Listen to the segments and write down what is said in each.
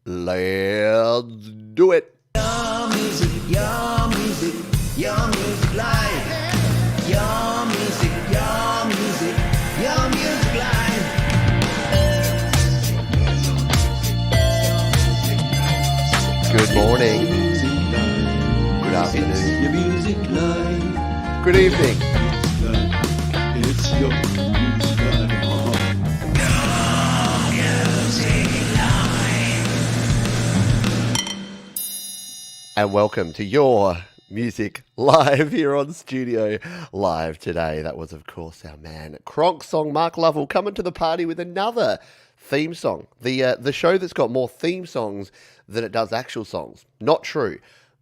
Let's do it. Your music live. Your music live. Good morning. Good afternoon. Your music live. Good evening. It's your music live. And welcome to your Music Live here on Studio Live today. That was, of course, our man Cronk Song, Mark Lovell, coming to the party with another theme song. The show that's got more theme songs than it does actual songs. Not true,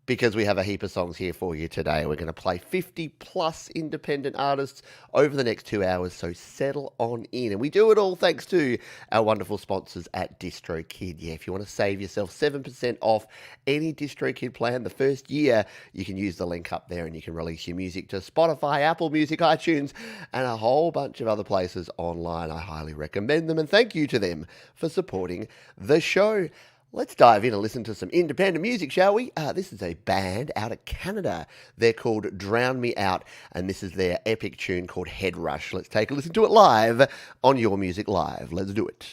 because we have a heap of songs here for you today. We're going to play 50 plus independent artists over the next 2 hours, so settle on in. And we do it all thanks to our wonderful sponsors at DistroKid. Yeah, if you want to save yourself 7% off any DistroKid plan the first year, you can use the link up there and you can release your music to Spotify, Apple Music, iTunes, and a whole bunch of other places online. I highly recommend them, and thank you to them for supporting the show. Let's dive in and listen to some independent music, shall we? This is a band out of Canada. They're called Drown Me Out, and this is their epic tune called Head Rush. Let's take a listen to it live on Your Music Live. Let's do it.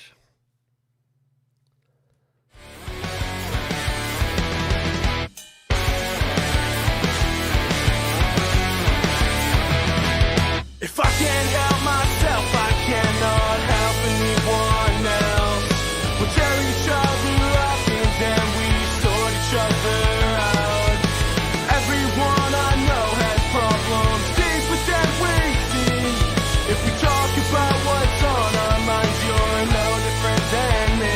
If I can't help myself, I cannot help anyone else. We'll tear each other up and then we sort each other out. Everyone I know has problems deep within waiting. If we talk about what's on our minds, you're no different than me.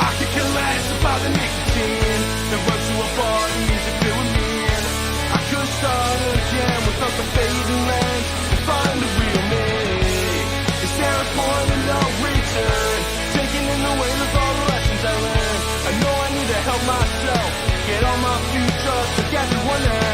I could care less about the nicotine than run to a bar and music filled me in. I could start again without the fading lens and find the real me. Is there a point of no return? Taking in the weight of all the lessons I learned. I know I need to help myself get on my future like everyone else.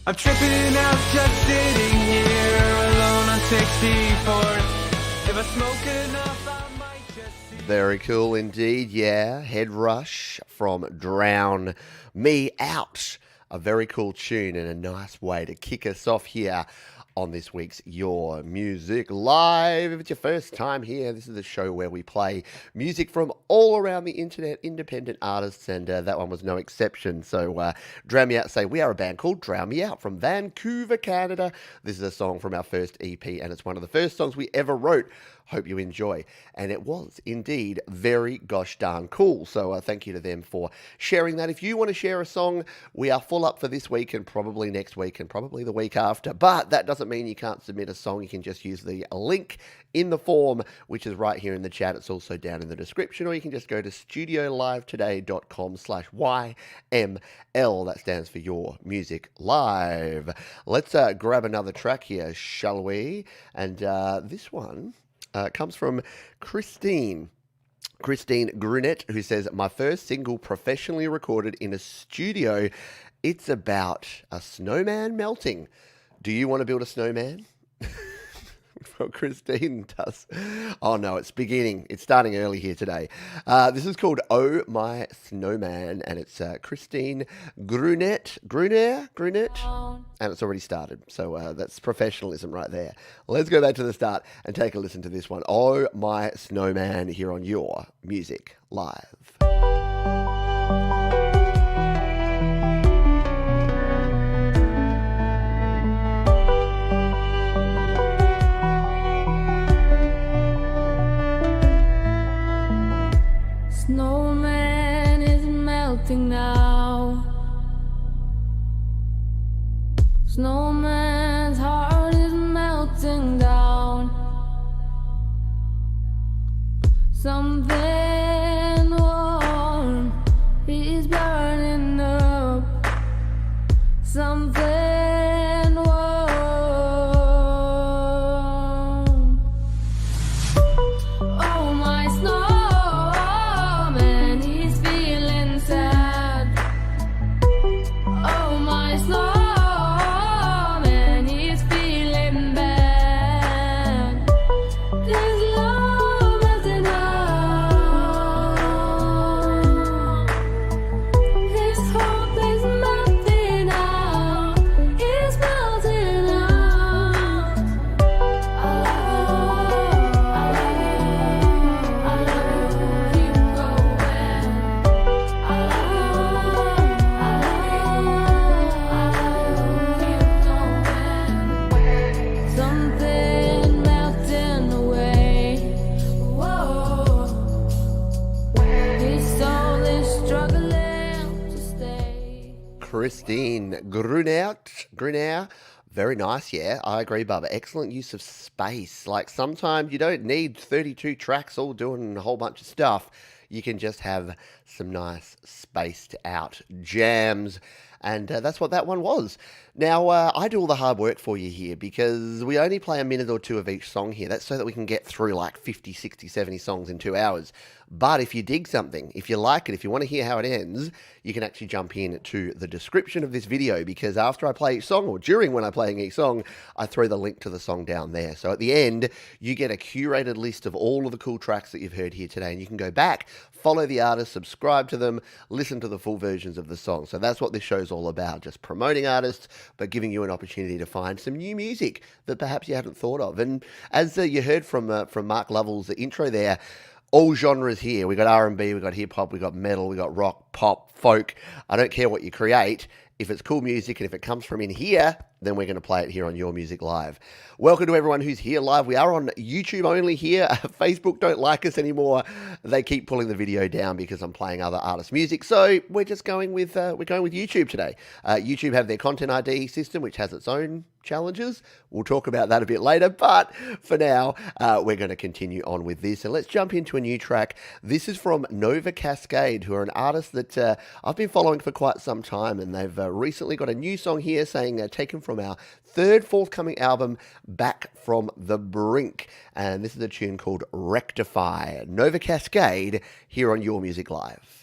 I'm tripping out just sitting here alone on 64th. If I smoke enough, I might just see. Very cool indeed, yeah. Head Rush from Drown Me Out. A very cool tune and a nice way to kick us off here on this week's Your Music Live. If it's your first time here, this is a show where we play music from all around the internet, independent artists, and that one was no exception. So Drown Me Out say, we are a band called Drown Me Out from Vancouver, Canada. This is a song from our first EP, and it's one of the first songs we ever wrote. Hope you enjoy. And it was indeed very gosh darn cool. So thank you to them for sharing that. If you want to share a song, we are full up for this week and probably next week and probably the week after. But that doesn't mean you can't submit a song. You can just use the link in the form, which is right here in the chat. It's also down in the description, or you can just go to studiolivetoday.com/YML. That stands for Your Music Live. Let's grab another track here, shall we? And this one comes from Christine Grunette, who says, my first single professionally recorded in a studio. It's about a snowman melting. Do you want to build a snowman? Well, Christine does. Oh no, it's beginning. It's starting early here today. This is called Oh My Snowman, and it's Christine Grunette, and it's already started. So that's professionalism right there. Let's go back to the start and take a listen to this one. Oh My Snowman here on Your Music Live. Snowman is melting now. Snowman's heart is melting down. Something warm is pristine. Grunette. Very nice, yeah. I agree, Bubba. Excellent use of space. Like, sometimes you don't need 32 tracks all doing a whole bunch of stuff. You can just have some nice spaced out jams. And that's what that one was. Now, I do all the hard work for you here because we only play a minute or two of each song here. That's so that we can get through like 50, 60, 70 songs in 2 hours. But if you dig something, if you like it, if you want to hear how it ends, you can actually jump in to the description of this video, because after I play each song, or during when I'm playing each song, I throw the link to the song down there. So at the end, you get a curated list of all of the cool tracks that you've heard here today, and you can go back, follow the artists, subscribe to them, listen to the full versions of the song. So that's what this show's all about, just promoting artists, but giving you an opportunity to find some new music that perhaps you hadn't thought of. And as you heard from Mark Lovell's intro there, all genres here. We got R&B, we got hip hop, we got metal, we got rock, pop, folk. I don't care what you create. If it's cool music and if it comes from in here, then we're going to play it here on Your Music Live. Welcome to everyone who's here live. We are on YouTube only here. Facebook don't like us anymore. They keep pulling the video down because I'm playing other artists' music. So we're just going with YouTube today. YouTube have their content ID system, which has its own challenges. We'll talk about that a bit later. But for now, we're going to continue on with this. And let's jump into a new track. This is from Nova Cascade, who are an artist that I've been following for quite some time. And they've recently got a new song here saying they're taken from our third forthcoming album, Back from the Brink. And this is a tune called Rectify. Nova Cascade here on Your Music Live.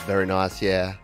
Very nice, yeah.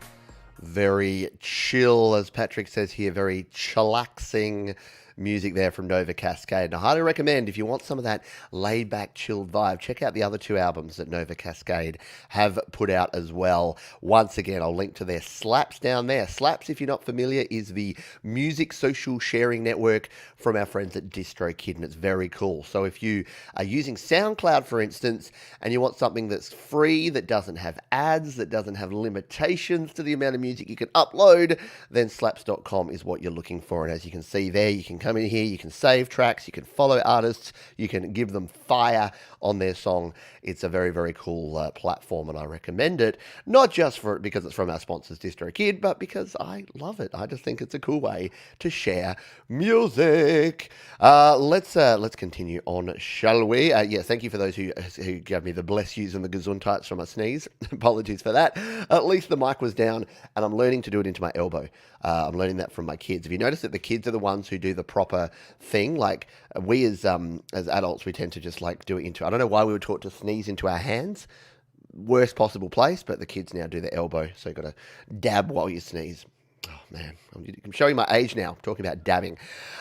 Very chill, as Patrick says here, very chillaxing music there from Nova Cascade. And I highly recommend, if you want some of that laid-back, chilled vibe, check out the other two albums that Nova Cascade have put out as well. Once again, I'll link to their Slaps down there. Slaps, if you're not familiar, is the music social sharing network from our friends at DistroKid, and it's very cool. So if you are using SoundCloud, for instance, and you want something that's free, that doesn't have ads, that doesn't have limitations to the amount of music you can upload, then slaps.com is what you're looking for. And as you can see there, you can come in here, you can save tracks, you can follow artists, you can give them fire on their song. It's a very, very cool platform, and I recommend it, not just because it's from our sponsors DistroKid, but because I love it. I just think it's a cool way to share music. Let's continue on, shall we? Yes, thank you for those who gave me the bless yous and the gesundheits from my sneeze. Apologies for that. At least the mic was down, and I'm learning to do it into my elbow. I'm learning that from my kids. Have you noticed that the kids are the ones who do the proper thing? Like, we as adults, we tend to just like do it into, I don't know why we were taught to sneeze into our hands. Worst possible place, but the kids now do the elbow, so you've got to dab while you sneeze. Oh, man, I'm showing my age now, talking about dabbing.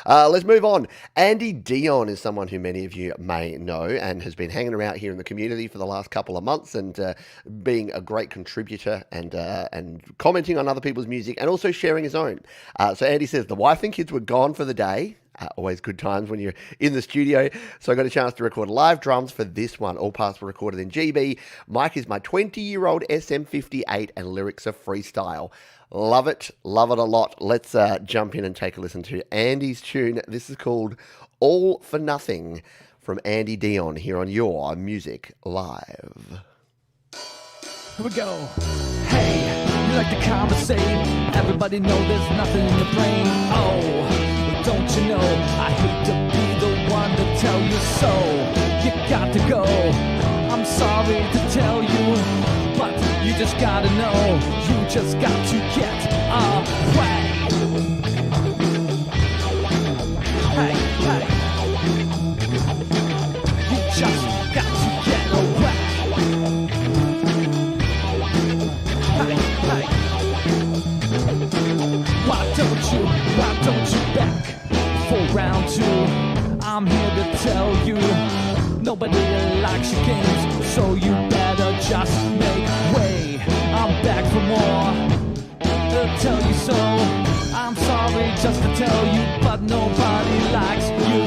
Let's move on. Andy Dion is someone who many of you may know and has been hanging around here in the community for the last couple of months and being a great contributor and commenting on other people's music and also sharing his own. So Andy says, the wife and kids were gone for the day. Always good times when you're in the studio. So I got a chance to record live drums for this one. All parts were recorded in GB. Mic is my 20-year-old SM58 and lyrics are freestyle. Love it a lot. Let's jump in and take a listen to Andy's tune. This is called All for Nothing from Andy Dion here on Your Music Live. Here we go. Hey, you like to conversate? Everybody know there's nothing in your brain. Oh, don't you know, I hate to be the one to tell you so. You got to go, I'm sorry to tell you, but you just gotta know, you just got to get away. Hey, hey, you just got to get away. Hey, hey, why don't you back for round two? I'm here to tell you, nobody likes your games, so you better just make way. I'm back for more, to tell you so. I'm sorry just to tell you, but nobody likes you.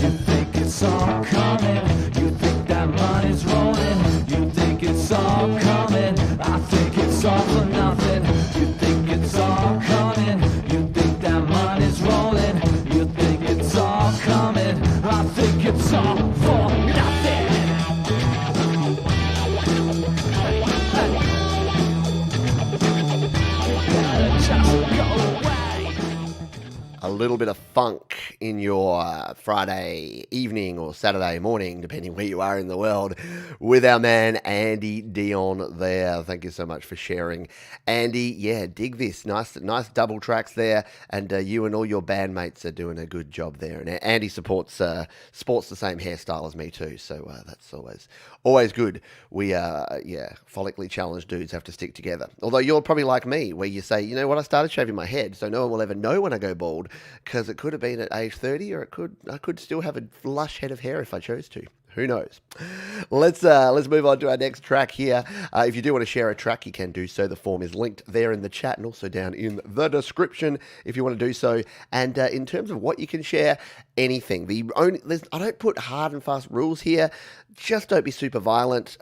You think it's all coming, you think that money's rolling, you think it's all coming, I think it's all for nothing. You think it's all coming, you think that money's rolling, you think it's all coming, I think it's all for nothing. Just go away. A little bit of funk in your Friday evening or Saturday morning, depending where you are in the world, with our man Andy Dion there. Thank you so much for sharing. Andy, yeah, dig this. Nice double tracks there, and you and all your bandmates are doing a good job there. And Andy sports the same hairstyle as me too, so that's always good. We follically challenged dudes have to stick together. Although you're probably like me, where you say, you know what, I started shaving my head, so no one will ever know when I go bald, because it could have been at age 30, or I could still have a lush head of hair if I chose to. Who knows? Let's move on to our next track here. If you do want to share a track, you can do so. The form is linked there in the chat and also down in the description if you want to do so. And in terms of what you can share, anything. I don't put hard and fast rules here. Just don't be super violent.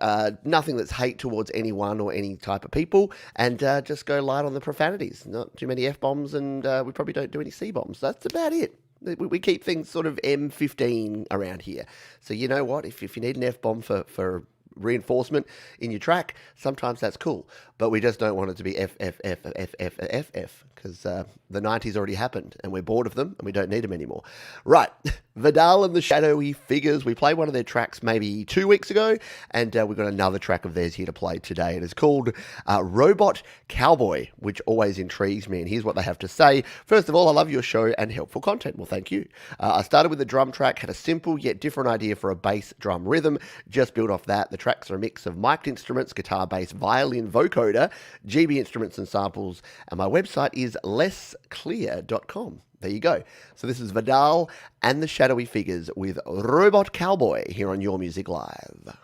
Nothing that's hate towards anyone or any type of people. And just go light on the profanities. Not too many F-bombs, and we probably don't do any C-bombs. That's about it. We keep things sort of M15 around here. So you know what? If you need an F-bomb for reinforcement in your track, sometimes that's cool. But we just don't want it to be F, because the 90s already happened, and we're bored of them, and we don't need them anymore. Right, Vidal and the Shadowy Figures. We played one of their tracks maybe 2 weeks ago, and we've got another track of theirs here to play today. It is called Robot Cowboy, which always intrigues me, and here's what they have to say. First of all, I love your show and helpful content. Well, thank you. I started with a drum track, had a simple yet different idea for a bass drum rhythm, just built off that. The tracks are a mix of mic'd instruments, guitar, bass, violin, vocoder, GB instruments and samples, and my website is lessclear.com. There you go. So this is Vidal and the Shadowy Figures with Robot Cowboy here on Your Music Live.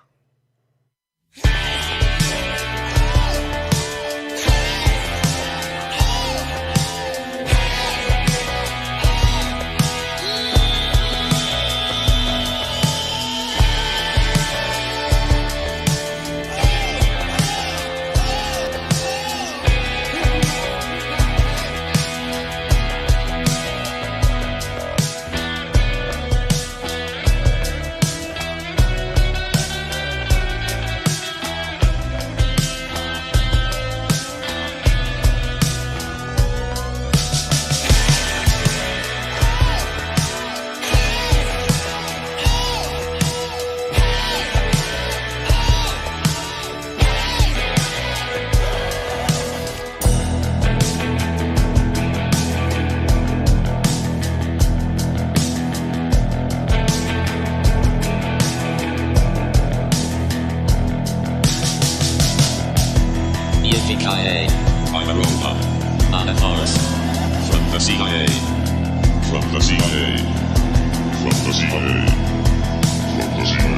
Planet Forest. From the CIA. From the CIA. From the CIA. From the CIA.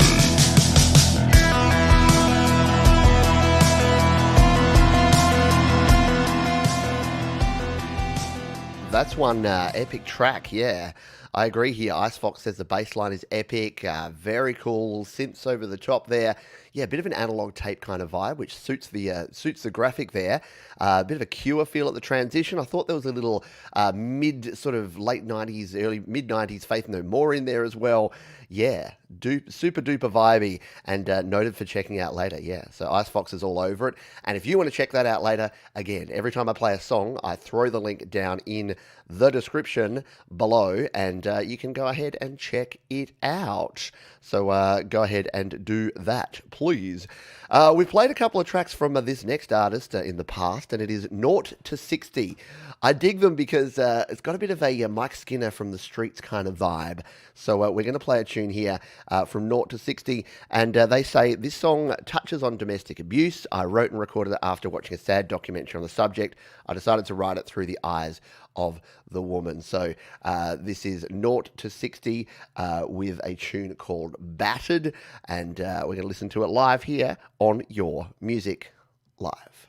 That's one epic track, yeah. I agree here. Icefox says the bass line is epic. Very cool. Synths over the top there. Yeah, a bit of an analog tape kind of vibe, which suits the graphic there. A bit of a Cure feel at the transition. I thought there was a little mid sort of late 90s, early mid 90s Faith No More in there as well. Yeah, super duper vibey and noted for checking out later. Yeah, so Icefox is all over it. And if you want to check that out later, again, every time I play a song, I throw the link down in the description below and you can go ahead and check it out. So go ahead and do that, please. We've played a couple of tracks from this next artist in the past, and it is Naught to 60. I dig them because it's got a bit of a Mike Skinner from the Streets kind of vibe. So we're going to play a tune here from Naught to 60, and they say, this song touches on domestic abuse. I wrote and recorded it after watching a sad documentary on the subject. I decided to write it through the eyes of the woman. So this is Naught to 60 with a tune called Battered, and we're going to listen to it live here on Your Music Live.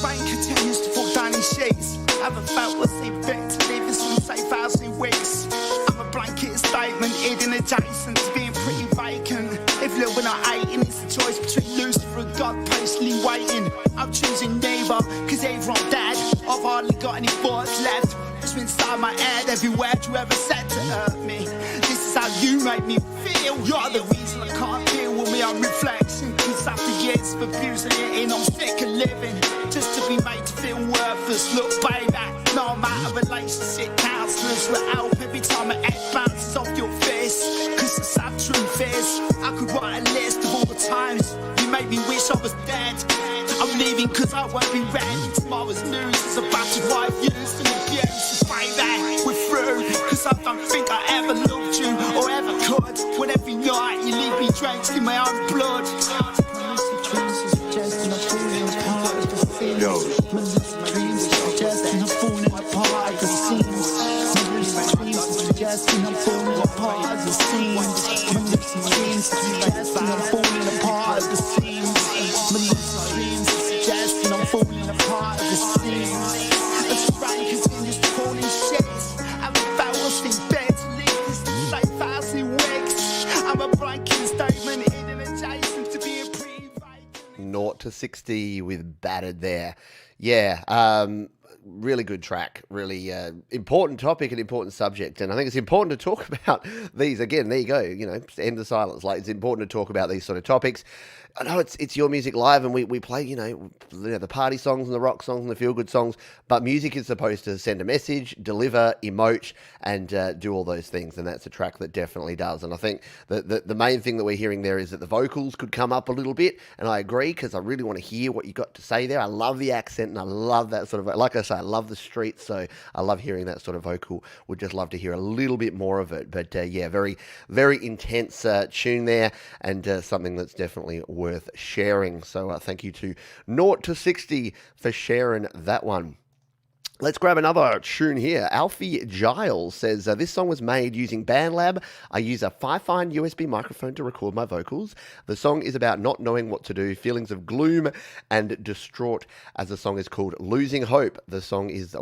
Rain continues to fall down in sheets. Haven't felt what's in fit to live in some safe house in weeks. I'm a blanket statement, hidden adjacent to being pretty vacant. If living or hating, it's a choice between Lucifer and God patiently waiting. I'm choosing neither, cause either I'm dead, I've hardly got any thoughts left. It's inside my head, every word you ever said to hurt me. This is how you make me feel. You're the reason I can't deal with me, I'm reflection. Cause after years of abusing it, I'm sick of living. Just to be made to feel worthless. Look, baby, no matter relationship counselors will help every time an head bounces off your face. Cause the sad truth is, I could write a list of all the times you made me wish I was dead. I'm leaving cause I won't be ready. Tomorrow's news is a battered wife used and abused. Baby, we're through. Cause I don't think I ever loved you or ever could. When every night you leave me drenched in my own blood. Yo. Suggesting I'm falling apart at the seams. Suggesting I'm falling apart at the seams. Suggesting I'm falling apart at the seams. Suggesting I'm falling apart at the seams. As rain continues to fall in shades, I'm about what's in bed to leave this safe house in weeks. I'm a blanket statement hidden adjacent to being pretty vacant. Naught to 60 with Battered there. Yeah, really good track, really important topic and important subject. And I think it's important to talk about these. Again, there you go, end the silence. Like, it's important to talk about these sort of topics. I know it's Your Music Live, and we play, the party songs and the rock songs and the feel-good songs, but music is supposed to send a message, deliver, emote, and do all those things, and that's a track that definitely does. And I think the main thing that we're hearing there is that the vocals could come up a little bit, and I agree, because I really want to hear what you got to say there. I love the accent, and I love that sort of, like I say, I love the streets, so I love hearing that sort of vocal. Would just love to hear a little bit more of it, but yeah, very, very intense tune there, and something that's definitely worth sharing. So thank you to Naught to 60 for sharing that one. Let's grab another tune here. Alfie Giles says, this song was made using BandLab. I use a Fifine USB microphone to record my vocals. The song is about not knowing what to do, feelings of gloom and distraught, as the song is called Losing Hope. The song is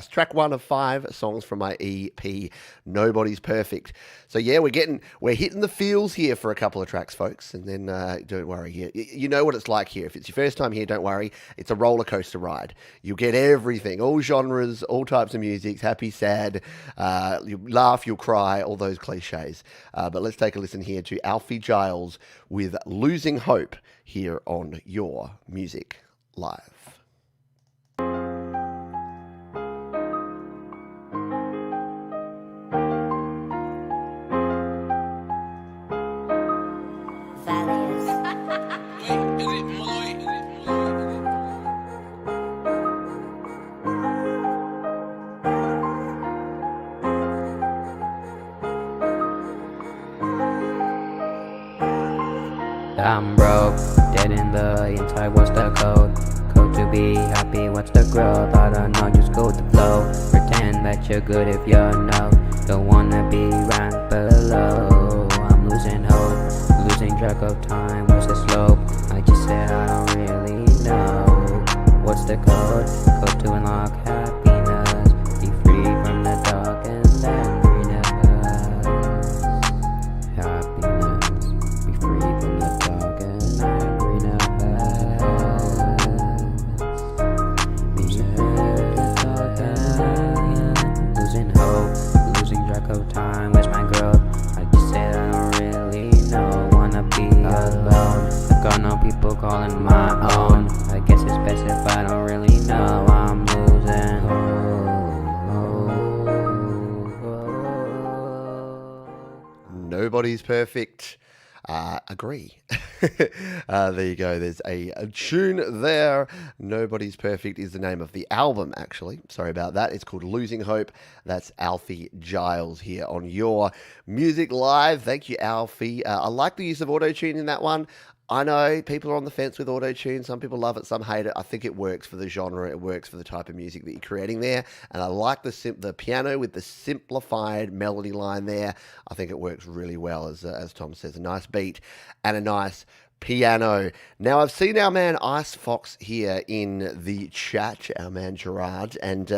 track 1 of 5 songs from my EP, Nobody's Perfect. So yeah, we're hitting the feels here for a couple of tracks, folks. And then don't worry, you know what it's like here. If it's your first time here, don't worry. It's a roller coaster ride. You'll get everything. All genres, all types of music, happy, sad, you laugh, you'll cry, all those cliches. But let's take a listen here to Alfie Giles with Losing Hope here on Your Music Live. I'm broke, dead in the inside, what's the code? Code to be happy, what's the growth? I don't know, just go with the flow. Pretend that you're good if you're no. Don't wanna be right below. I'm losing hope, losing track of time, what's the slope? I just said I don't really know. What's the code? Code to unlock happiness. Be free from the dark and then happiness. Be free from the dark and angriness. Be free from the dark and losing hope, losing track of time. Where's my growth? I just said I don't really know. Wanna be alone. I got no people calling my own. I guess it's best if I don't really know. I'm losing hope. Nobody's perfect. Agree. There you go. There's a tune there. Nobody's Perfect is the name of the album, actually. Sorry about that. It's called Losing Hope. That's Alfie Giles here on Your Music Live. Thank you, Alfie. I like the use of auto-tune in that one. I know people are on the fence with auto-tune. Some people love it, some hate it. I think it works for the genre. It works for the type of music that you're creating there. And I like the piano with the simplified melody line there. I think it works really well, as Tom says. A nice beat and a nice piano. Now, I've seen our man Ice Fox here in the chat, our man Gerard, and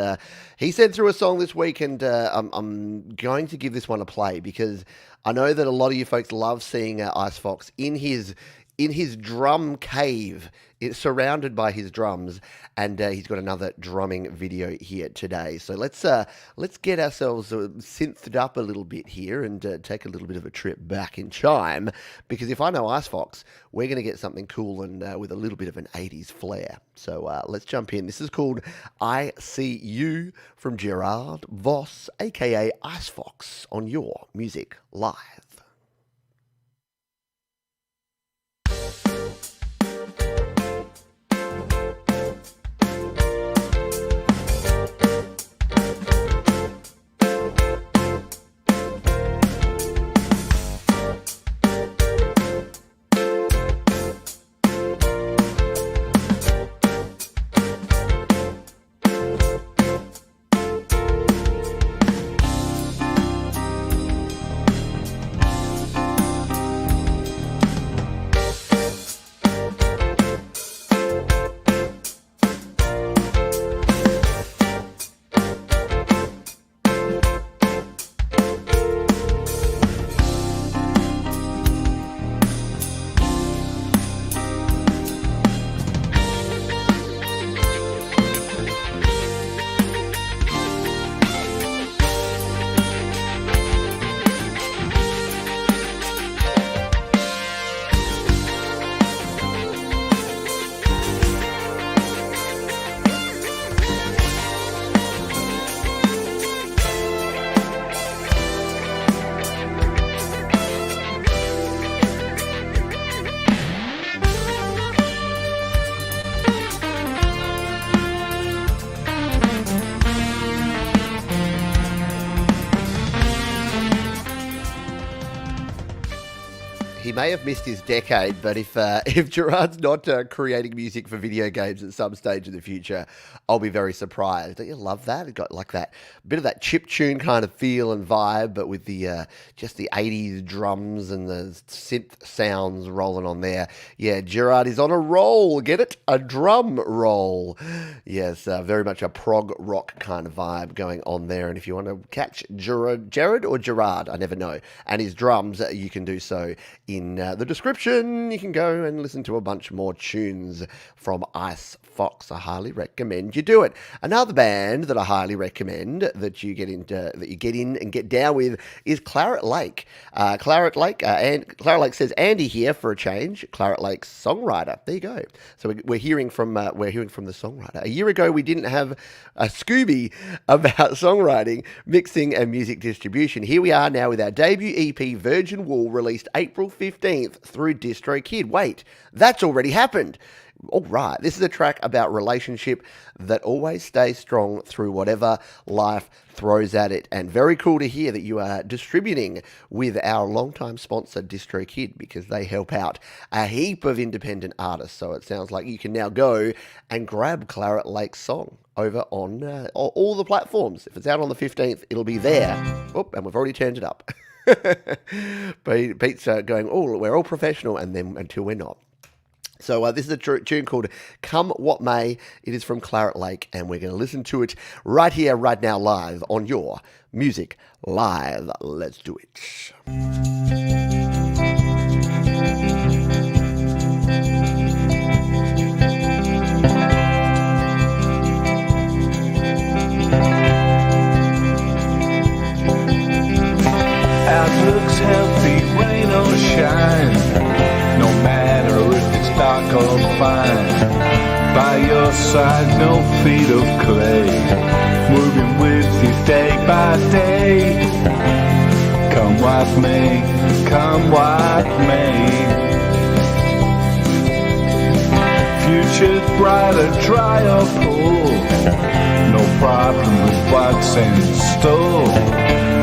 he sent through a song this week, and I'm going to give this one a play because I know that a lot of you folks love seeing Ice Fox in his drum cave. It's surrounded by his drums, and he's got another drumming video here today. So let's get ourselves synthed up a little bit here and take a little bit of a trip back in time, because if I know Ice Fox, we're going to get something cool and with a little bit of an 80s flair. So let's jump in. This is called I See You from Gerard Voss, aka Ice Fox, on Your Music Live. He may have missed his decade, but if Gerard's not creating music for video games at some stage in the future, I'll be very surprised. Don't you love that? It got like that bit of that chiptune kind of feel and vibe, but with the just the 80s drums and the synth sounds rolling on there. Yeah, Gerard is on a roll. Get it? A drum roll. Yes, very much a prog rock kind of vibe going on there. And if you want to catch Jared or Gerard, I never know, and his drums, you can do so in the description. You can go and listen to a bunch more tunes from Ice Fox. I highly recommend you do it. Another band that I highly recommend that you get in and get down with is Claret Lake. Claret Lake, and Claret Lake says Andy here for a change. Claret Lake's songwriter. There you go. So we're hearing from the songwriter. A year ago, we didn't have a Scooby about songwriting, mixing, and music distribution. Here we are now with our debut EP, Virgin Wool, released April 15th. 15th through DistroKid. Wait, that's already happened. All right, this is a track about relationship that always stays strong through whatever life throws at it. And very cool to hear that you are distributing with our longtime sponsor, DistroKid, because they help out a heap of independent artists. So it sounds like you can now go and grab Claret Lake's song over on all the platforms. If it's out on the 15th, it'll be there. Oh, and we've already turned it up. Pete's going, oh, we're all professional, and then until we're not. So this is a tune called Come What May. It is from Claret Lake, and we're going to listen to it right here, right now, live on your Music Live. Let's do it. Outlook's healthy, rain or shine. No matter if it's dark or fine. By your side, no feet of clay. Moving with you day by day. Come what may, come what may. Future's brighter, dry or poor. No problem with what's in store.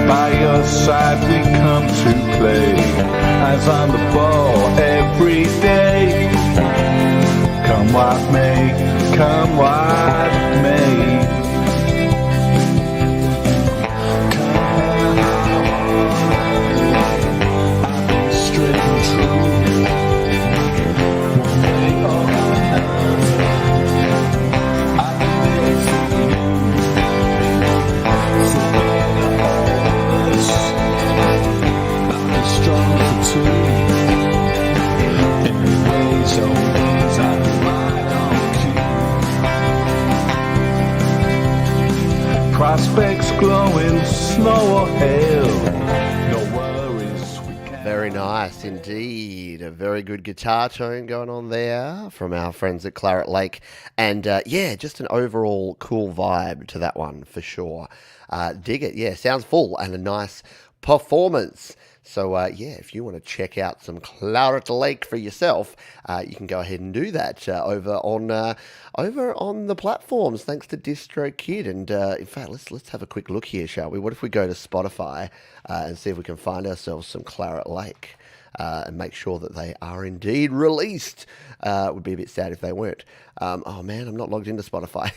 By your side we come to play. Eyes on the ball every day. Come what may, come what may. I'll be straight and true. One way or another, I'll be there for you. So better us, I'll be strong for two. Anyways, always I'll be right on cue. Prospects glowing, snow or hail. No worries, we can. Very nice indeed. A very good guitar tone going on there from our friends at Claret Lake. And yeah, just an overall cool vibe to that one for sure. Dig it. Yeah, sounds full and a nice performance. So, yeah, if you want to check out some Claret Lake for yourself, you can go ahead and do that over on the platforms, thanks to DistroKid. And in fact, let's have a quick look here, shall we? What if we go to Spotify and see if we can find ourselves some Claret Lake and make sure that they are indeed released? It would be a bit sad if they weren't. Oh, man, I'm not logged into Spotify.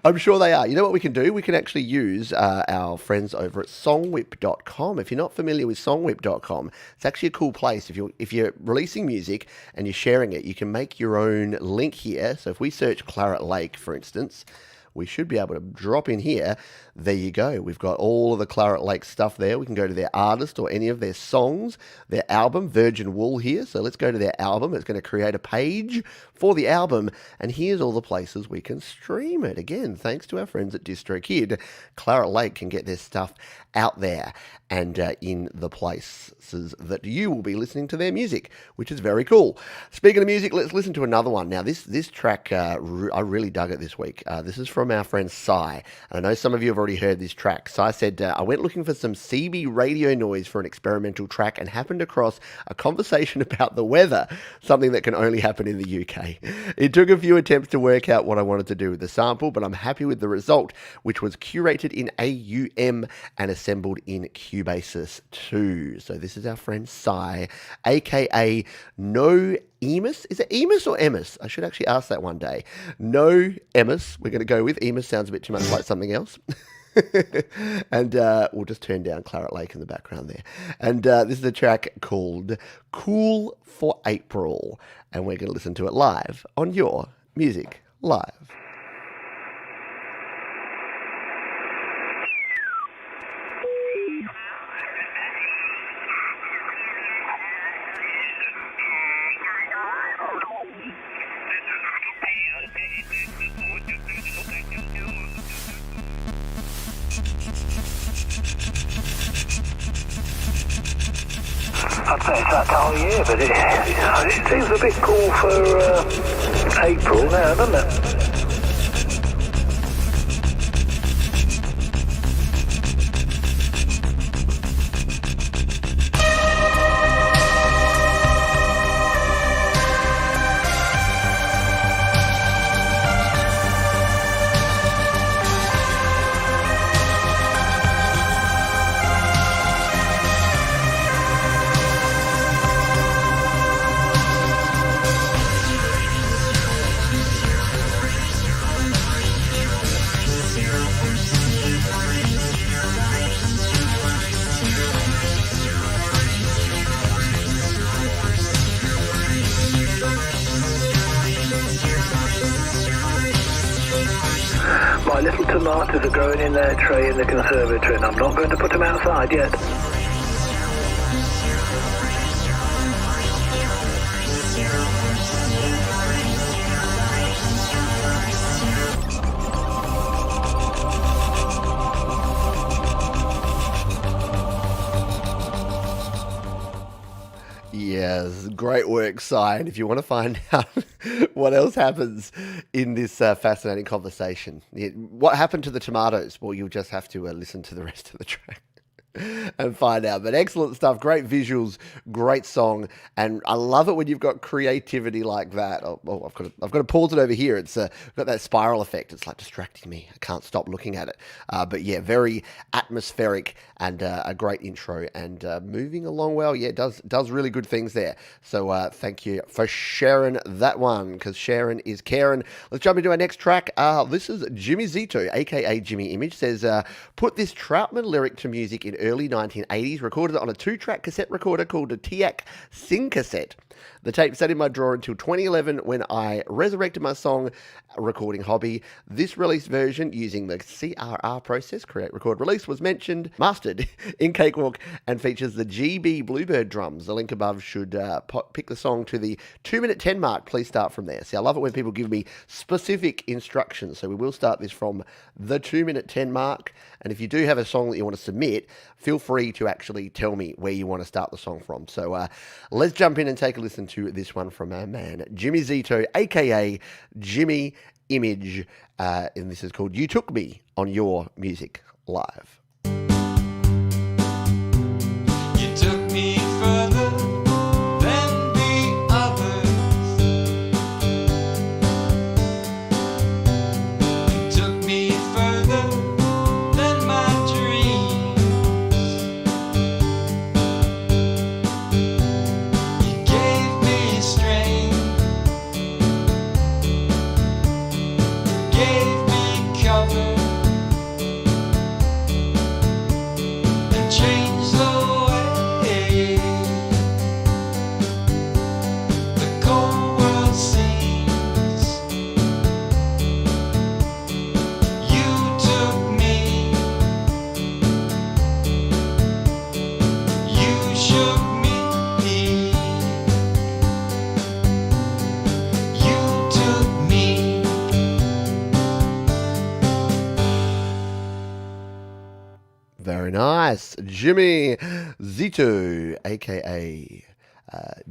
I'm sure they are. You know what we can do? We can actually use our friends over at songwhip.com. If you're not familiar with songwhip.com, it's actually a cool place. If you're releasing music and you're sharing it, you can make your own link here. So if we search Claret Lake, for instance, we should be able to drop in here. There you go. We've got all of the Claret Lake stuff there. We can go to their artist or any of their songs, their album, Virgin Wool here. So let's go to their album. It's going to create a page for the album. And here's all the places we can stream it. Again, thanks to our friends at DistroKid, Claret Lake can get their stuff out there and in the places that you will be listening to their music, which is very cool. Speaking of music, let's listen to another one. Now, this track, I really dug it this week. This is from our friend Sai. And I know some of you have already heard this track. Sai said, I went looking for some CB radio noise for an experimental track and happened across a conversation about the weather, something that can only happen in the UK. It took a few attempts to work out what I wanted to do with the sample, but I'm happy with the result, which was curated in AUM and assembled in Cubasis 2. So this is our friend Sai, aka No Emus. Is it Emus or Emus? I should actually ask that one day. No Emus. We're going to go with Emus. Sounds a bit too much like something else. And we'll just turn down Claret Lake in the background there. And this is a track called Cool for April. And we're going to listen to it live on your Music Live. I'd say it's that time of year, but it seems a bit cool for April now, doesn't it? My little tomatoes are growing in their tray in the conservatory, and I'm not going to put them outside yet. Yes, great work, Si. And if you want to find out what else happens in this fascinating conversation, what happened to the tomatoes? Well, you'll just have to listen to the rest of the track and find out. But excellent stuff, great visuals, great song, and I love it when you've got creativity like that. Oh, I've got to pause it over here. It's got that spiral effect. It's like distracting me. I can't stop looking at it. But yeah, very atmospheric and a great intro and moving along well. Yeah, does really good things there. So thank you for sharing that one, because Sharon is Karen. Let's jump into our next track. This is Jimmy Zito, aka Jimmy Image, says, put this Troutman lyric to music in early 1980s, recorded it on a 2-track cassette recorder called a TIAC Sing Cassette. The tape sat in my drawer until 2011 when I resurrected my song recording hobby. This release version using the CRR process, create, record, release, was mastered in Cakewalk and features the GB Bluebird drums. The link above should pick the song to the 2-minute 10 mark. Please start from there. See, I love it when people give me specific instructions. So we will start this from the 2-minute 10 mark. And if you do have a song that you want to submit, feel free to actually tell me where you want to start the song from. So let's jump in and take a listen to this one from our man, Jimmy Zito, aka Jimmy Image. And this is called You Took Me on Your Music Live. You took me further than the others. You took me further than my dreams. You gave me strength. Gave me cover. Change the way the cold world seems. You took me, you shook me, you took me. Very nice. Jimmy Zito, aka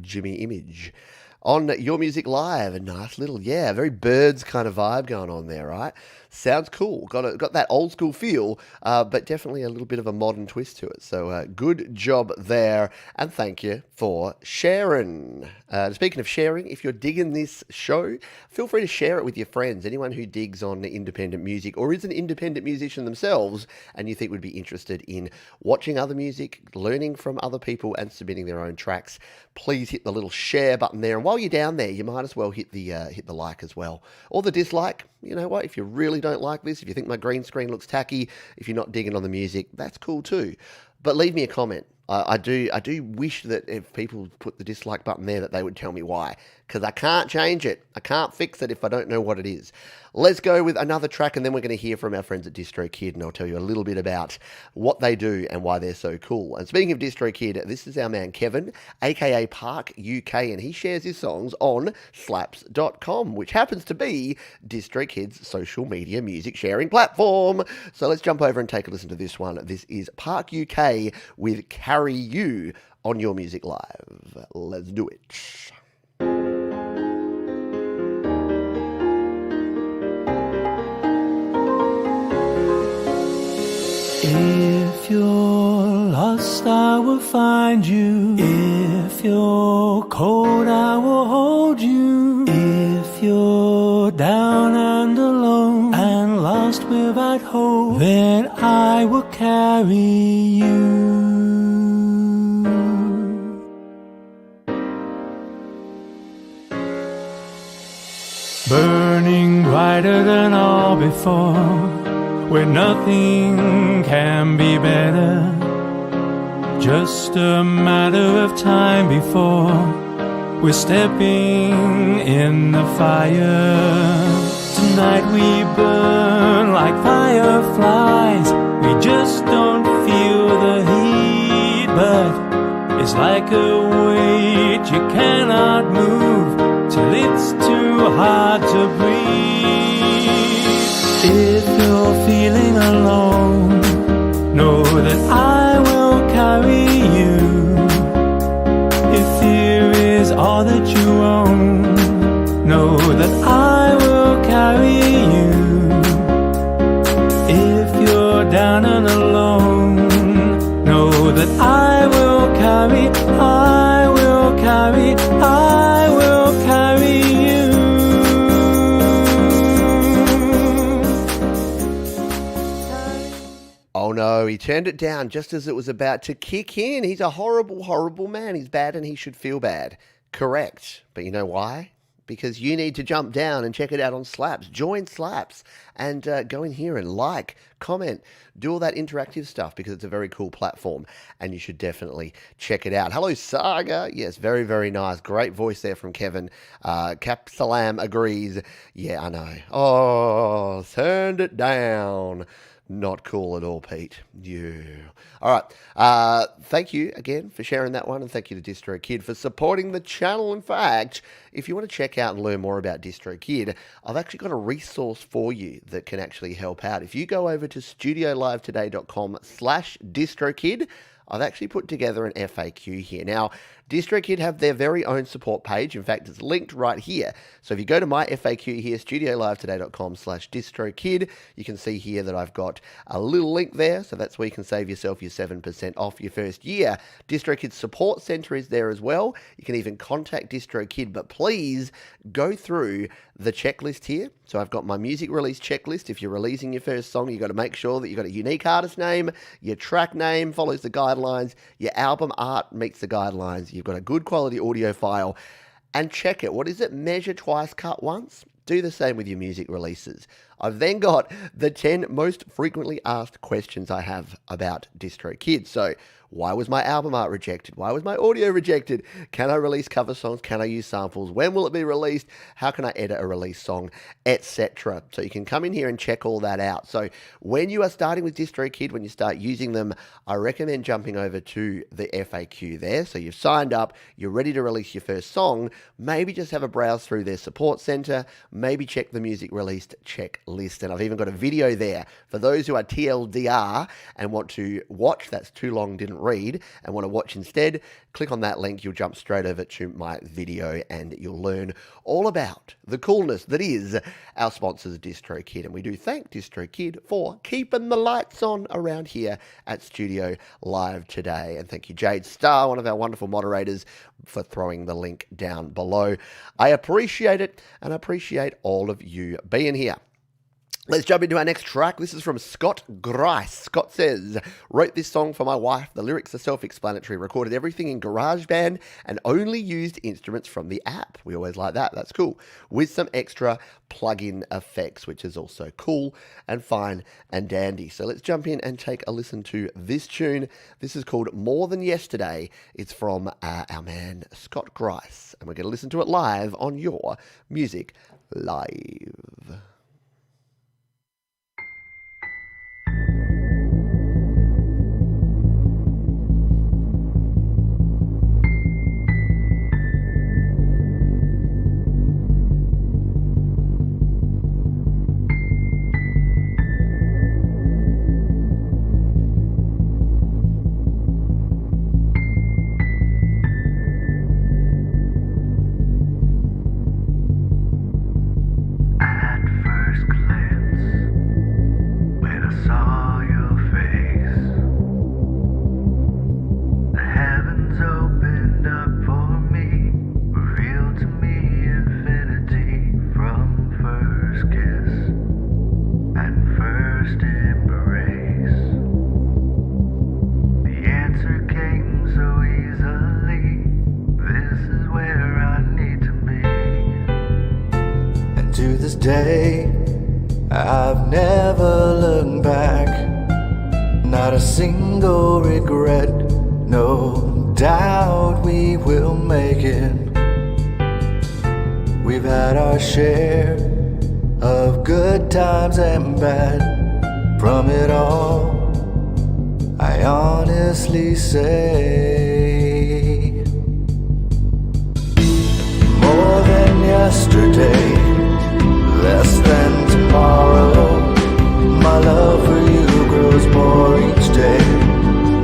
Jimmy Image, on Your Music Live. A nice little, very Birds kind of vibe going on there, right? Sounds cool. Got that old school feel, but definitely a little bit of a modern twist to it. So good job there, and thank you for sharing. Speaking of sharing, if you're digging this show, feel free to share it with your friends. Anyone who digs on independent music or is an independent musician themselves and you think would be interested in watching other music, learning from other people and submitting their own tracks, please hit the little share button there. And while you're down there, you might as well hit the like as well, or the dislike. You know what? If you really don't like this, if you think my green screen looks tacky, if you're not digging on the music, that's cool too. But leave me a comment. I do wish that if people put the dislike button there that they would tell me why, because I can't change it. I can't fix it if I don't know what it is. Let's go with another track, and then we're going to hear from our friends at DistroKid, and I'll tell you a little bit about what they do and why they're so cool. And speaking of DistroKid, this is our man Kevin, aka Park UK, and he shares his songs on slaps.com, which happens to be DistroKid's social media music sharing platform. So let's jump over and take a listen to this one. This is Park UK with Carry You on Your Music Live. Let's do it. If you're lost, I will find you. If you're cold, I will hold you. If you're down and alone and lost without hope, then I will carry you. Burning brighter than all before, where nothing can be better. Just a matter of time before we're stepping in the fire. night we burn like fireflies. We just don't feel the heat, but it's like a weight you cannot move till it's too hard to breathe. If you're feeling alone, know that I will carry you. If fear is all that you own, know that I will carry you. If you're down and alone, know that I will carry, I will carry, I will carry you. Oh no, he turned it down just as it was about to kick in. He's a horrible, horrible man. He's bad and he should feel bad. Correct. But you know why? Because you need to jump down and check it out on Slaps. Join Slaps and go in here and like, comment, do all that interactive stuff because it's a very cool platform and you should definitely check it out. Hello, Saga. Yes, very, very nice. Great voice there from Kevin. Cap Salam agrees. Yeah, I know. Oh, turned it down. Not cool at all, Pete. Yeah. All right. Thank you again for sharing that one, and thank you to DistroKid for supporting the channel. In fact, if you want to check out and learn more about DistroKid, I've actually got a resource for you that can actually help out. If you go over to studiolivetoday.com/DistroKid, I've actually put together an FAQ here. Now, DistroKid have their very own support page. In fact, it's linked right here. So if you go to my FAQ here, studiolivetoday.com/DistroKid, you can see here that I've got a little link there. So that's where you can save yourself your 7% off your first year. DistroKid Support Center is there as well. You can even contact DistroKid, but please go through the checklist here. So I've got my music release checklist. If you're releasing your first song, you've got to make sure that you've got a unique artist name, your track name follows the guidelines, your album art meets the guidelines, you've got a good quality audio file, and check it. What is it? Measure twice, cut once? Do the same with your music releases. I've then got the 10 most frequently asked questions I have about DistroKid. So, why was my album art rejected? Why was my audio rejected? Can I release cover songs? Can I use samples? When will it be released? How can I edit a release song? Etc. So you can come in here and check all that out. So when you are starting with DistroKid, when you start using them, I recommend jumping over to the FAQ there. So you've signed up, you're ready to release your first song. Maybe just have a browse through their support center. Maybe check the music released checklist. And I've even got a video there for those who are TLDR and want to watch. That's too long, didn't read, and want to watch instead. Click on that link. You'll jump straight over to my video and you'll learn all about the coolness that is our sponsors, DistroKid. And we do thank DistroKid for keeping the lights on around here at Studio Live today. And thank you, Jade Starr, one of our wonderful moderators, for throwing the link down below. I appreciate it, and I appreciate all of you being here. Let's jump into our next track. This is from Scott Grise. Scott says, wrote this song for my wife. The lyrics are self-explanatory. Recorded everything in GarageBand and only used instruments from the app. We always like that. That's cool. With some extra plug-in effects, which is also cool and fine and dandy. So let's jump in and take a listen to this tune. This is called More Than Yesterday. It's from our man Scott Grise. And we're going to listen to it live on your Music Live. Day, I've never looked back, not a single regret, no doubt we will make it. We've had our share of good times and bad. From it all, I honestly say, more than yesterday, less than tomorrow. My love for you grows more each day.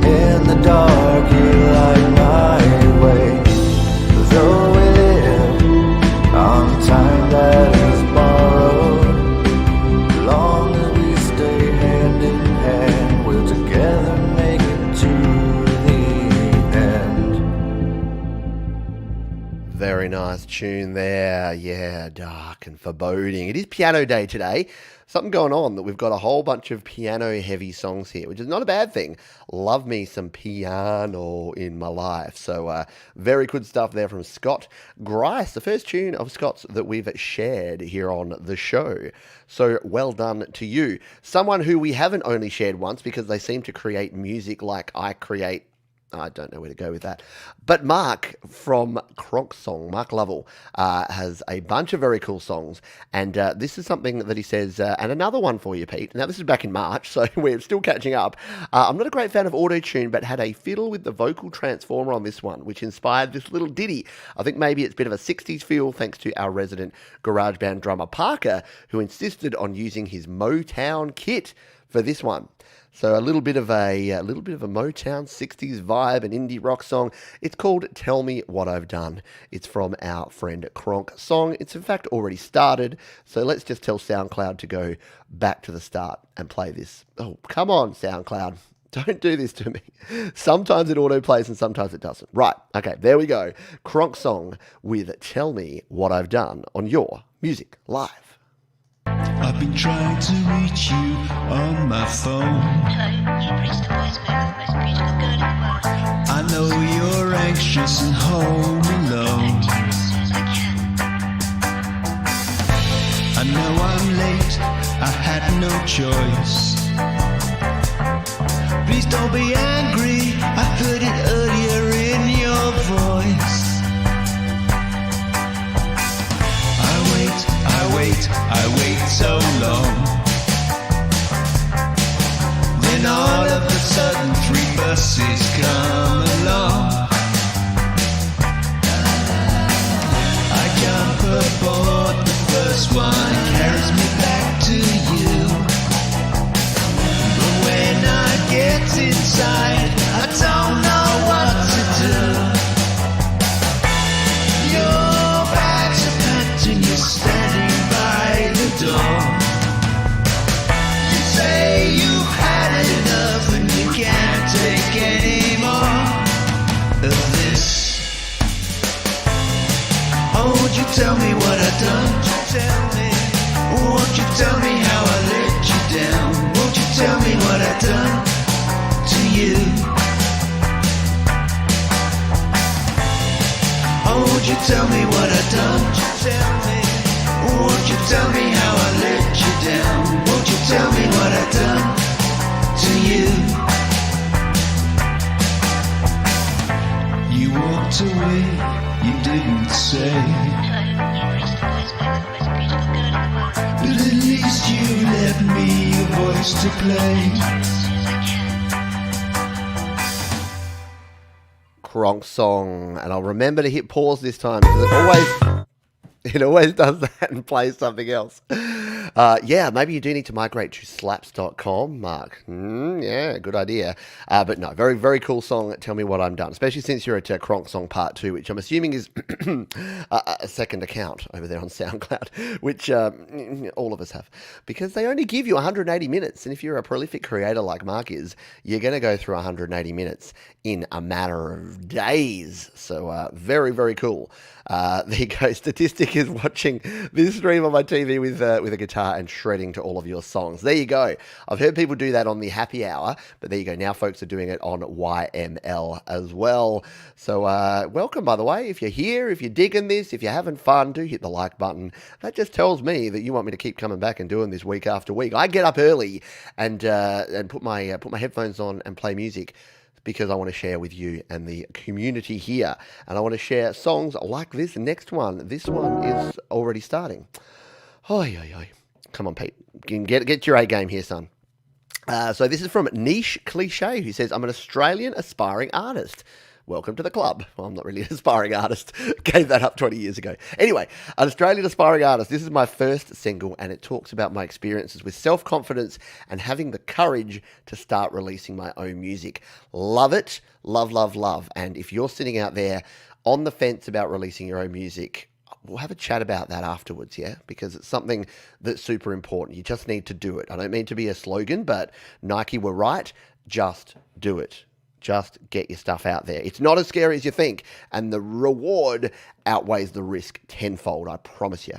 In the dark, you light my way. Though we live on time that is borrowed, long as we stay hand in hand, we'll together make it to the end. Very nice tune there. Yeah, dark and foreboding. It is piano day today. Something going on that we've got a whole bunch of piano-heavy songs here, which is not a bad thing. Love me some piano in my life. So very good stuff there from Scott Grise, the first tune of Scott's that we've shared here on the show. So well done to you. Someone who we haven't only shared once because they seem to create music like I create. I don't know where to go with that. But Mark from Cronk Song, Mark Lovell, has a bunch of very cool songs. And this is something that he says, and another one for you, Pete. Now, this is back in March, so we're still catching up. I'm not a great fan of auto-tune, but had a fiddle with the vocal transformer on this one, which inspired this little ditty. I think maybe it's a bit of a 60s feel, thanks to our resident garage band drummer, Parker, who insisted on using his Motown kit for this one. So a little bit of a Motown 60s vibe, an indie rock song. It's called Tell Me What I've Done. It's from our friend Cronk Song. It's in fact already started. So let's just tell SoundCloud to go back to the start and play this. Oh, come on, SoundCloud. Don't do this to me. Sometimes it autoplays and sometimes it doesn't. Right. Okay, there we go. Cronk Song with Tell Me What I've Done on your Music Live. I've been trying to reach you on my phone. I know you're anxious and home alone. I know I'm late, I had no choice. Please don't be angry, I heard it earlier in your voice. I wait so long. Then all of a sudden 3 buses come along. I jump aboard the first one, carries me back to you. But when I get inside, I don't know what to do. Your bags are packed and you're standing by the door. You say you've had enough and you can't take any more of this. Oh, won't you tell me what I've done? Won't you tell me how I let you down? Won't you tell me what I've done to you? Oh, won't you tell me what I've done? Won't you tell me how I let you down? Won't you tell me what I've done to you? You walked away, you didn't say. But at least you left me a voice to play. Cronk Song, and I'll remember to hit pause this time because it always does that and plays something else. Yeah, maybe you do need to migrate to slaps.com, Mark. Yeah, good idea. But no, very, very cool song. Tell Me What I'm Done, especially since you're at Cronk Song Part 2, which I'm assuming is a second account over there on SoundCloud, which all of us have, because they only give you 180 minutes. And if you're a prolific creator like Mark is, you're going to go through 180 minutes in a matter of days. So very, very cool. There you go. Statistic is watching this stream on my TV with a guitar and shredding to all of your songs. There you go. I've heard people do that on the happy hour, but there you go. Now folks are doing it on YML as well. So welcome, by the way. If you're here, if you're digging this, if you're having fun, do hit the like button. That just tells me that you want me to keep coming back and doing this week after week. I get up early and put my headphones on and play music, because I want to share with you and the community here. And I want to share songs like this next one. This one is already starting. Oi, oi, oi. Come on, Pete. Get your A game here, son. So this is from Niche Cliche, who says, I'm an Australian aspiring artist. Welcome to the club. Well, I'm not really an aspiring artist. Gave that up 20 years ago. Anyway, an Australian aspiring artist. This is my first single, and it talks about my experiences with self-confidence and having the courage to start releasing my own music. Love it. Love, love, love. And if you're sitting out there on the fence about releasing your own music, we'll have a chat about that afterwards, yeah? Because it's something that's super important. You just need to do it. I don't mean to be a slogan, but Nike were right. Just do it. Just get your stuff out there. It's not as scary as you think, and the reward outweighs the risk tenfold, I promise you.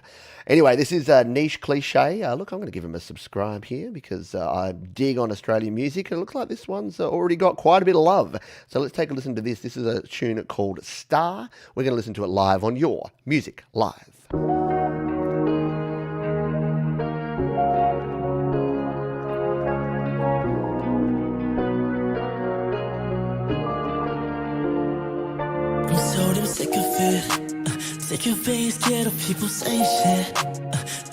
Anyway, this is Niche Cliche. Look, I'm going to give him a subscribe here because I dig on Australian music, and it looks like this one's already got quite a bit of love. So let's take a listen to this. This is a tune called Star. We're going to listen to it live on Your Music Live. I'm so damn sick of it. Sick of being scared of people saying shit.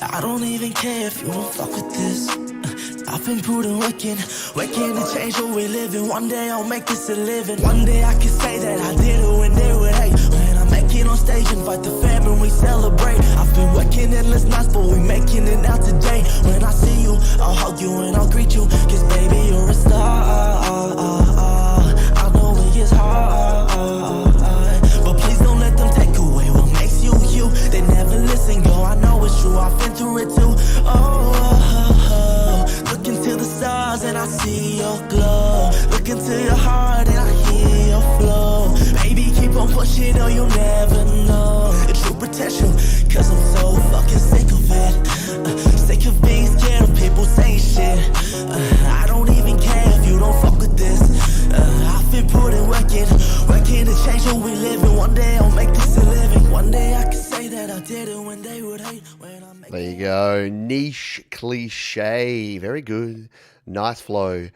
I don't even care if you don't fuck with this. I've been putting working to change what we live in. One day I'll make this a living. One day I can say that I did it when they would hate. When I make it on stage, invite the fam and we celebrate. I've been working endless nights, but we making it out today. When I see you, I'll hug you and I'll greet you. Cause baby, you're a star. I know it is hard, but please don't let them take away what makes you you. They never listen, girl, I know it's true. I've been through it too. Look into the stars and I see your glow. Look into your heart and I hear your flow. Baby, keep on pushing or you'll never know the true potential. Cause I'm so fucking sick of it. Sick of being scared of people saying shit. I don't even care if you don't fuck with this. I've been putting working to change what we live in. One day I'll make this a living. One day I can say that I did it when they would hate. When I make There you go. Niche Cliche. Very good. Nice flow.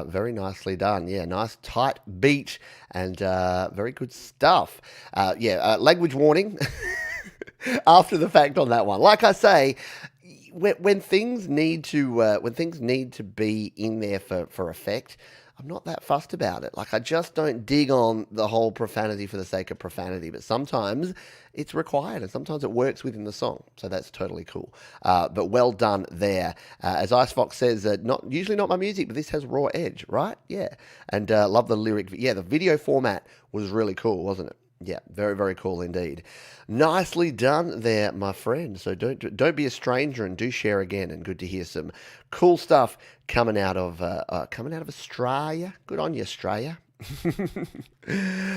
Very nicely done. Yeah, nice tight beat and very good stuff. Language warning after the fact on that one. Like I say, when things need to be in there for effect, I'm not that fussed about it. Like, I just don't dig on the whole profanity for the sake of profanity, but sometimes it's required and sometimes it works within the song. So that's totally cool. But well done there. As Ice Fox says, usually not my music, but this has raw edge, right? Yeah. And love the lyric. Yeah, the video format was really cool, wasn't it? Yeah, very, very cool indeed. Nicely done there, my friend. So don't be a stranger and do share again. And good to hear some cool stuff coming out of Australia. Good on you, Australia.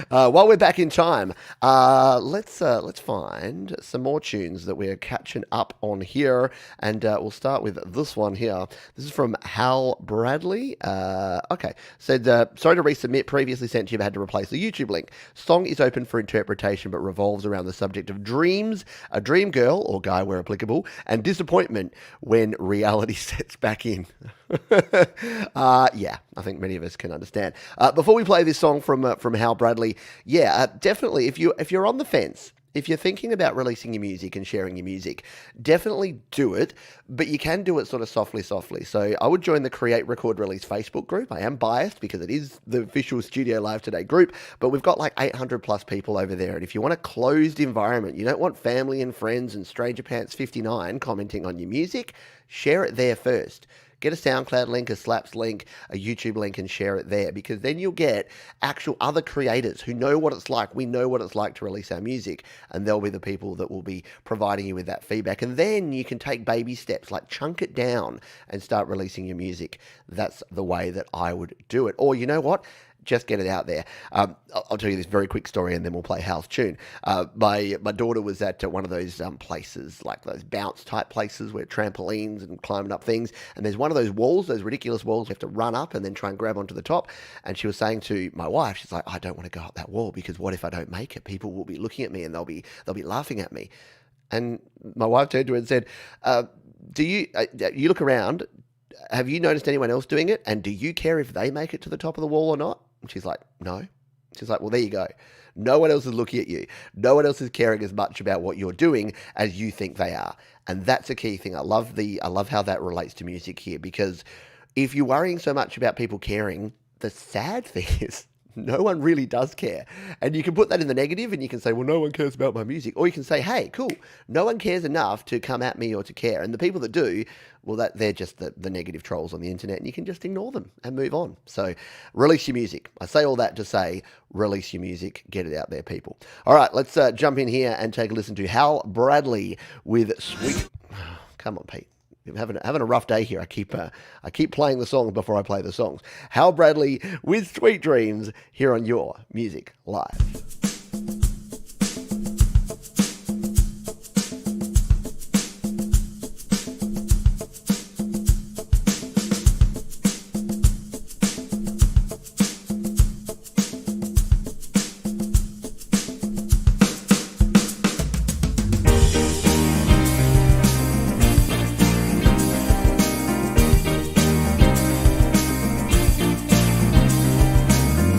While we're back in time, let's find some more tunes that we're catching up on here, and we'll start with this one here. This is from Hal Bradley. Said, sorry to resubmit, previously sent to you but had to replace the YouTube link. Song is open for interpretation but revolves around the subject of dreams, a dream girl or guy where applicable, and disappointment when reality sets back in. Yeah, I think many of us can understand. Before we play this song from Hal Bradley, definitely if you're on the fence, if you're thinking about releasing your music and sharing your music, definitely do it, but you can do it sort of softly. So I would join the Create, Record, Release Facebook group. I am biased because it is the official Studio Live Today group, but we've got like 800 plus people over there. And if you want a closed environment, you don't want family and friends and Stranger Pants 59 commenting on your music, share it there first. Get a SoundCloud link, a Slaps link, a YouTube link, and share it there, because then you'll get actual other creators who know what it's like. We know what it's like to release our music, and they'll be the people that will be providing you with that feedback. And then you can take baby steps, like chunk it down and start releasing your music. That's the way that I would do it. Or you know what? Just get it out there. I'll tell you this very quick story and then we'll play Hal's tune. My daughter was at one of those places, like those bounce type places where trampolines and climbing up things. And there's one of those walls, those ridiculous walls you have to run up and then try and grab onto the top. And she was saying to my wife, she's like, I don't want to go up that wall because what if I don't make it? People will be looking at me and they'll be laughing at me. And my wife turned to her and said, do you look around, have you noticed anyone else doing it? And do you care if they make it to the top of the wall or not? And she's like, no. She's like, well, there you go. No one else is looking at you. No one else is caring as much about what you're doing as you think they are. And that's a key thing. I love how that relates to music here, because if you're worrying so much about people caring, the sad thing is no one really does care. And you can put that in the negative and you can say, well, no one cares about my music. Or you can say, hey, cool, no one cares enough to come at me or to care. And the people that do, well, they're just the negative trolls on the internet, and you can just ignore them and move on. So release your music. I say all that to say, release your music. Get it out there, people. All right, let's jump in here and take a listen to Hal Bradley with Sweet... Come on, Pete. I'm having a rough day here. I keep playing the songs before I play the songs. Hal Bradley with Sweet Dreams here on Your Music Live.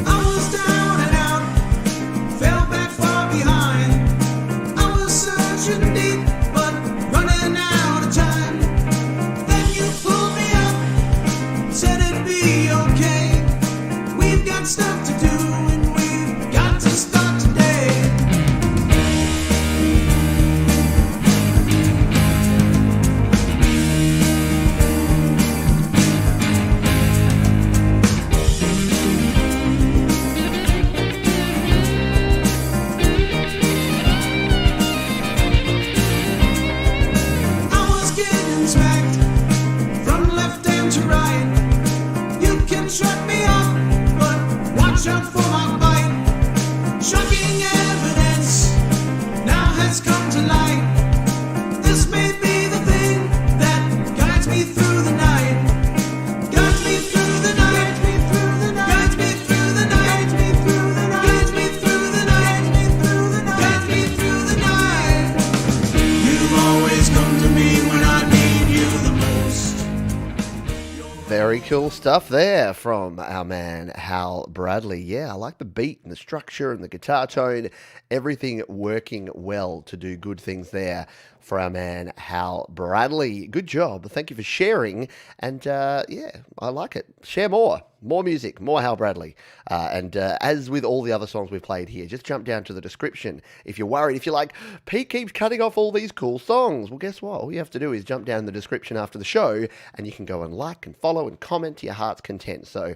I was down and out, fell back far behind. I was searching deep, but running out of time. Then you pulled me up, said it'd be okay. We've got stuff to do and we've got to start today. I was getting smacked from left and to right. You can shut me up, but watch out for my bite. Shocking evidence now has come to light. This may be the thing that guides me through the night. Guides me through the night. Guides me through the night. Guides me through the night. Guides me through the night. You always come to me when I need you the most. Very cool stuff there from our man Hal Bradley. Yeah, I like the beat and the structure and the guitar tone, everything working well to do good things there for our man Hal Bradley. Good job. Thank you for sharing. And yeah, I like it. Share more. More music, more Hal Bradley. And as with all the other songs we've played here, just jump down to the description if you're worried. If you're like, Pete keeps cutting off all these cool songs. Well, guess what? All you have to do is jump down the description after the show and you can go and like and follow and comment to your heart's content. So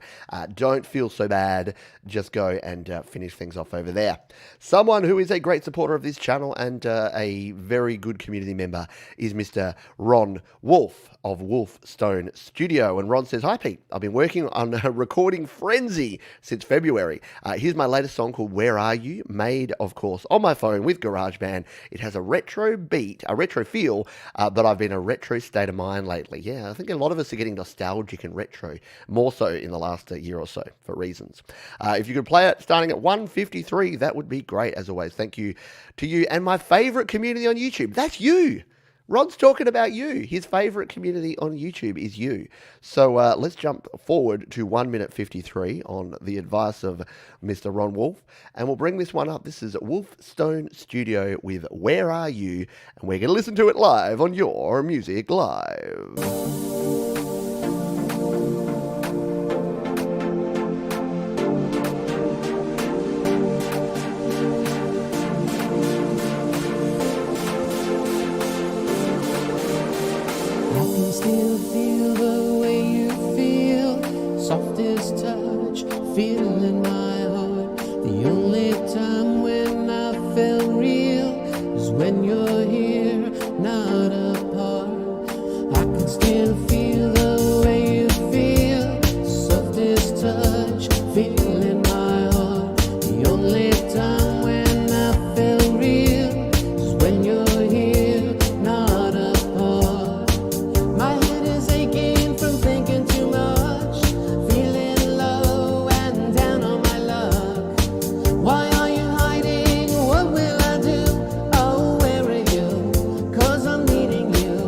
don't feel so bad. Just go and finish things off over there. Someone who is a great supporter of this channel and a very good community member is Mr. Ron Wolf of Wolfstone Studio. And Ron says, hi Pete, I've been working on a recording frenzy since February. Here's my latest song called Where Are You? Made, of course, on my phone with GarageBand. It has a retro beat, a retro feel, but I've been in a retro state of mind lately. Yeah, I think a lot of us are getting nostalgic and retro, more so in the last year or so for reasons. If you could play it starting at 1:53, that would be great as always. Thank you to you and my favorite community on YouTube. That's you. Ron's talking about you. His favorite community on YouTube is you. So let's jump forward to 1:53 on the advice of Mr. Ron Wolf, and we'll bring this one up. This is Wolfstone Studio with Where Are You? And we're going to listen to it live on Your Music Live. Still feel the way you feel, softest touch, feel in my heart. The only time when I felt real is when you're here, not apart. I can still feel the way you feel, softest touch, feel in my heart. The only time when I felt real is when you're here, not apart. My head is aching from thinking too much, feeling low and down on my luck. Why are you hiding? What will I do? Oh, where are you? 'Cause I'm needing you.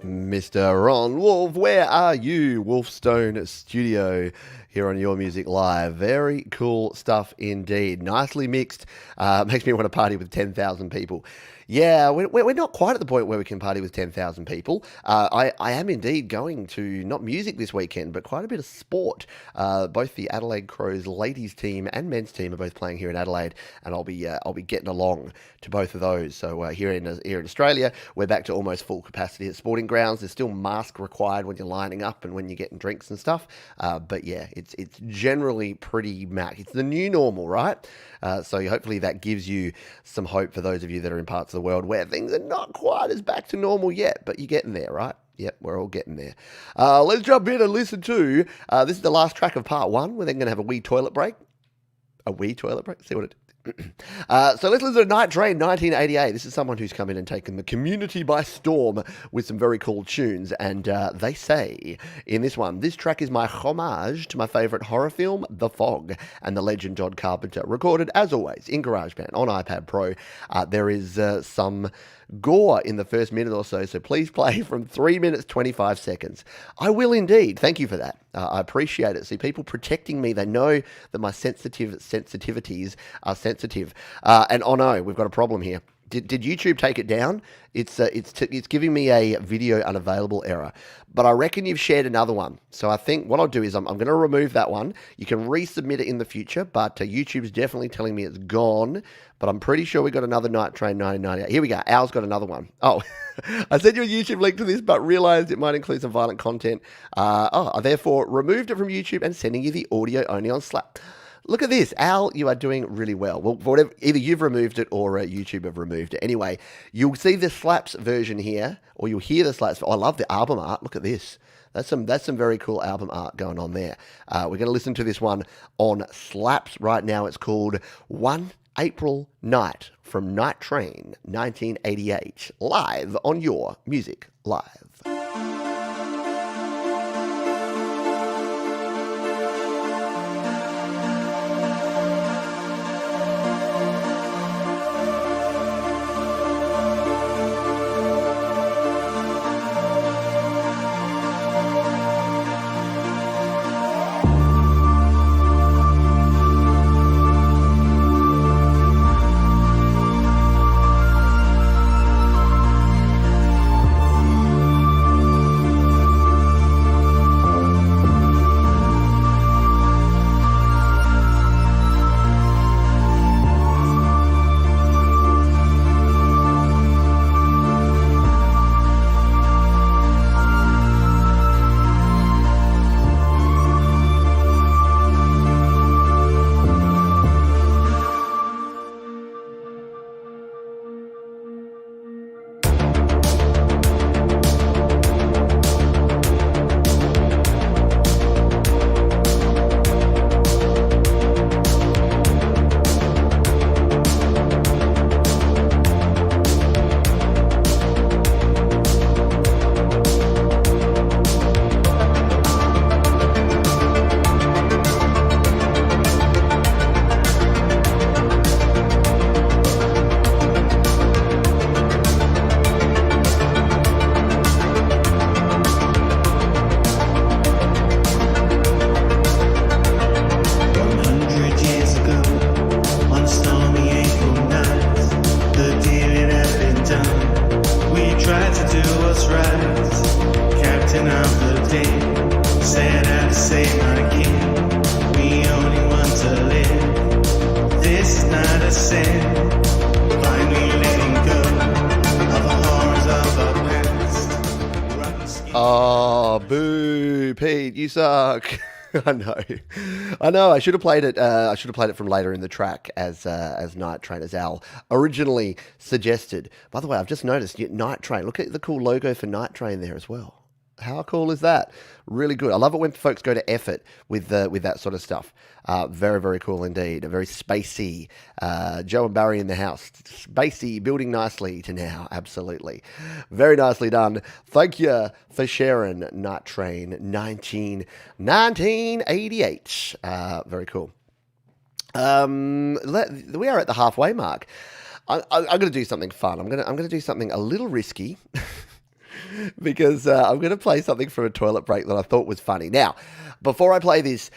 Mr. Ron Wolf, where are you? Wolfstone Studio here on Your Music Live. Very cool stuff indeed. Nicely mixed. Makes me want to party with 10,000 people. Yeah, we're not quite at the point where we can party with 10,000 people. I am indeed going to, not music this weekend, but quite a bit of sport. Both the Adelaide Crows ladies team and men's team are both playing here in Adelaide, and I'll be getting along to both of those. So here in Australia, we're back to almost full capacity at sporting grounds. There's still mask required when you're lining up and when you're getting drinks and stuff. But yeah, it's generally pretty mac. It's the new normal, right? So hopefully that gives you some hope for those of you that are in parts of the world where things are not quite as back to normal yet, but you're getting there, right? Yep, we're all getting there. Let's jump in and listen to, this is the last track of part one. We're then going to have a wee toilet break. A wee toilet break? See what it so let's listen to Night Train 1988. This is someone who's come in and taken the community by storm with some very cool tunes. And they say in this one, this track is my homage to my favourite horror film, The Fog, and the legend John Carpenter. Recorded, as always, in GarageBand on iPad Pro. There is some gore in the first minute or so please play from 3 minutes 25 seconds. I will indeed. Thank you for that. I appreciate it. See, people protecting me, they know that my sensitivities are sensitive. And oh no, we've got a problem here. Did YouTube take it down? It's giving me a video unavailable error. But I reckon you've shared another one. So I think what I'll do is I'm going to remove that one. You can resubmit it in the future, but YouTube's definitely telling me it's gone. But I'm pretty sure we got another Night Train 1998. Here we go. Al's got another one. Oh, I sent you a YouTube link to this, but realized it might include some violent content. I therefore removed it from YouTube and sending you the audio only on Slap. Look at this. Al, you are doing really well. Well, for whatever, either you've removed it or YouTube have removed it. Anyway, you'll see the Slaps version here, or you'll hear the Slaps. Oh, I love the album art. Look at this. That's some very cool album art going on there. We're going to listen to this one on Slaps right now. It's called One April Night from Night Train 1988, live on Your Music Live. You suck. I know. I should have played it. I should have played it from later in the track as Night Train, as Al originally suggested. By the way, I've just noticed Night Train. Look at the cool logo for Night Train there as well. How cool is that? Really good. I love it when folks go to effort with that sort of stuff. Very, very cool indeed. A very spacey. Joe and Barry in the house. Spacey, building nicely to now. Absolutely. Very nicely done. Thank you for sharing Night Train 1988. Very cool. We are at the halfway mark. I'm going to do something fun. I'm going to do something a little risky. because I'm going to play something from a toilet break that I thought was funny. Now, before I play this,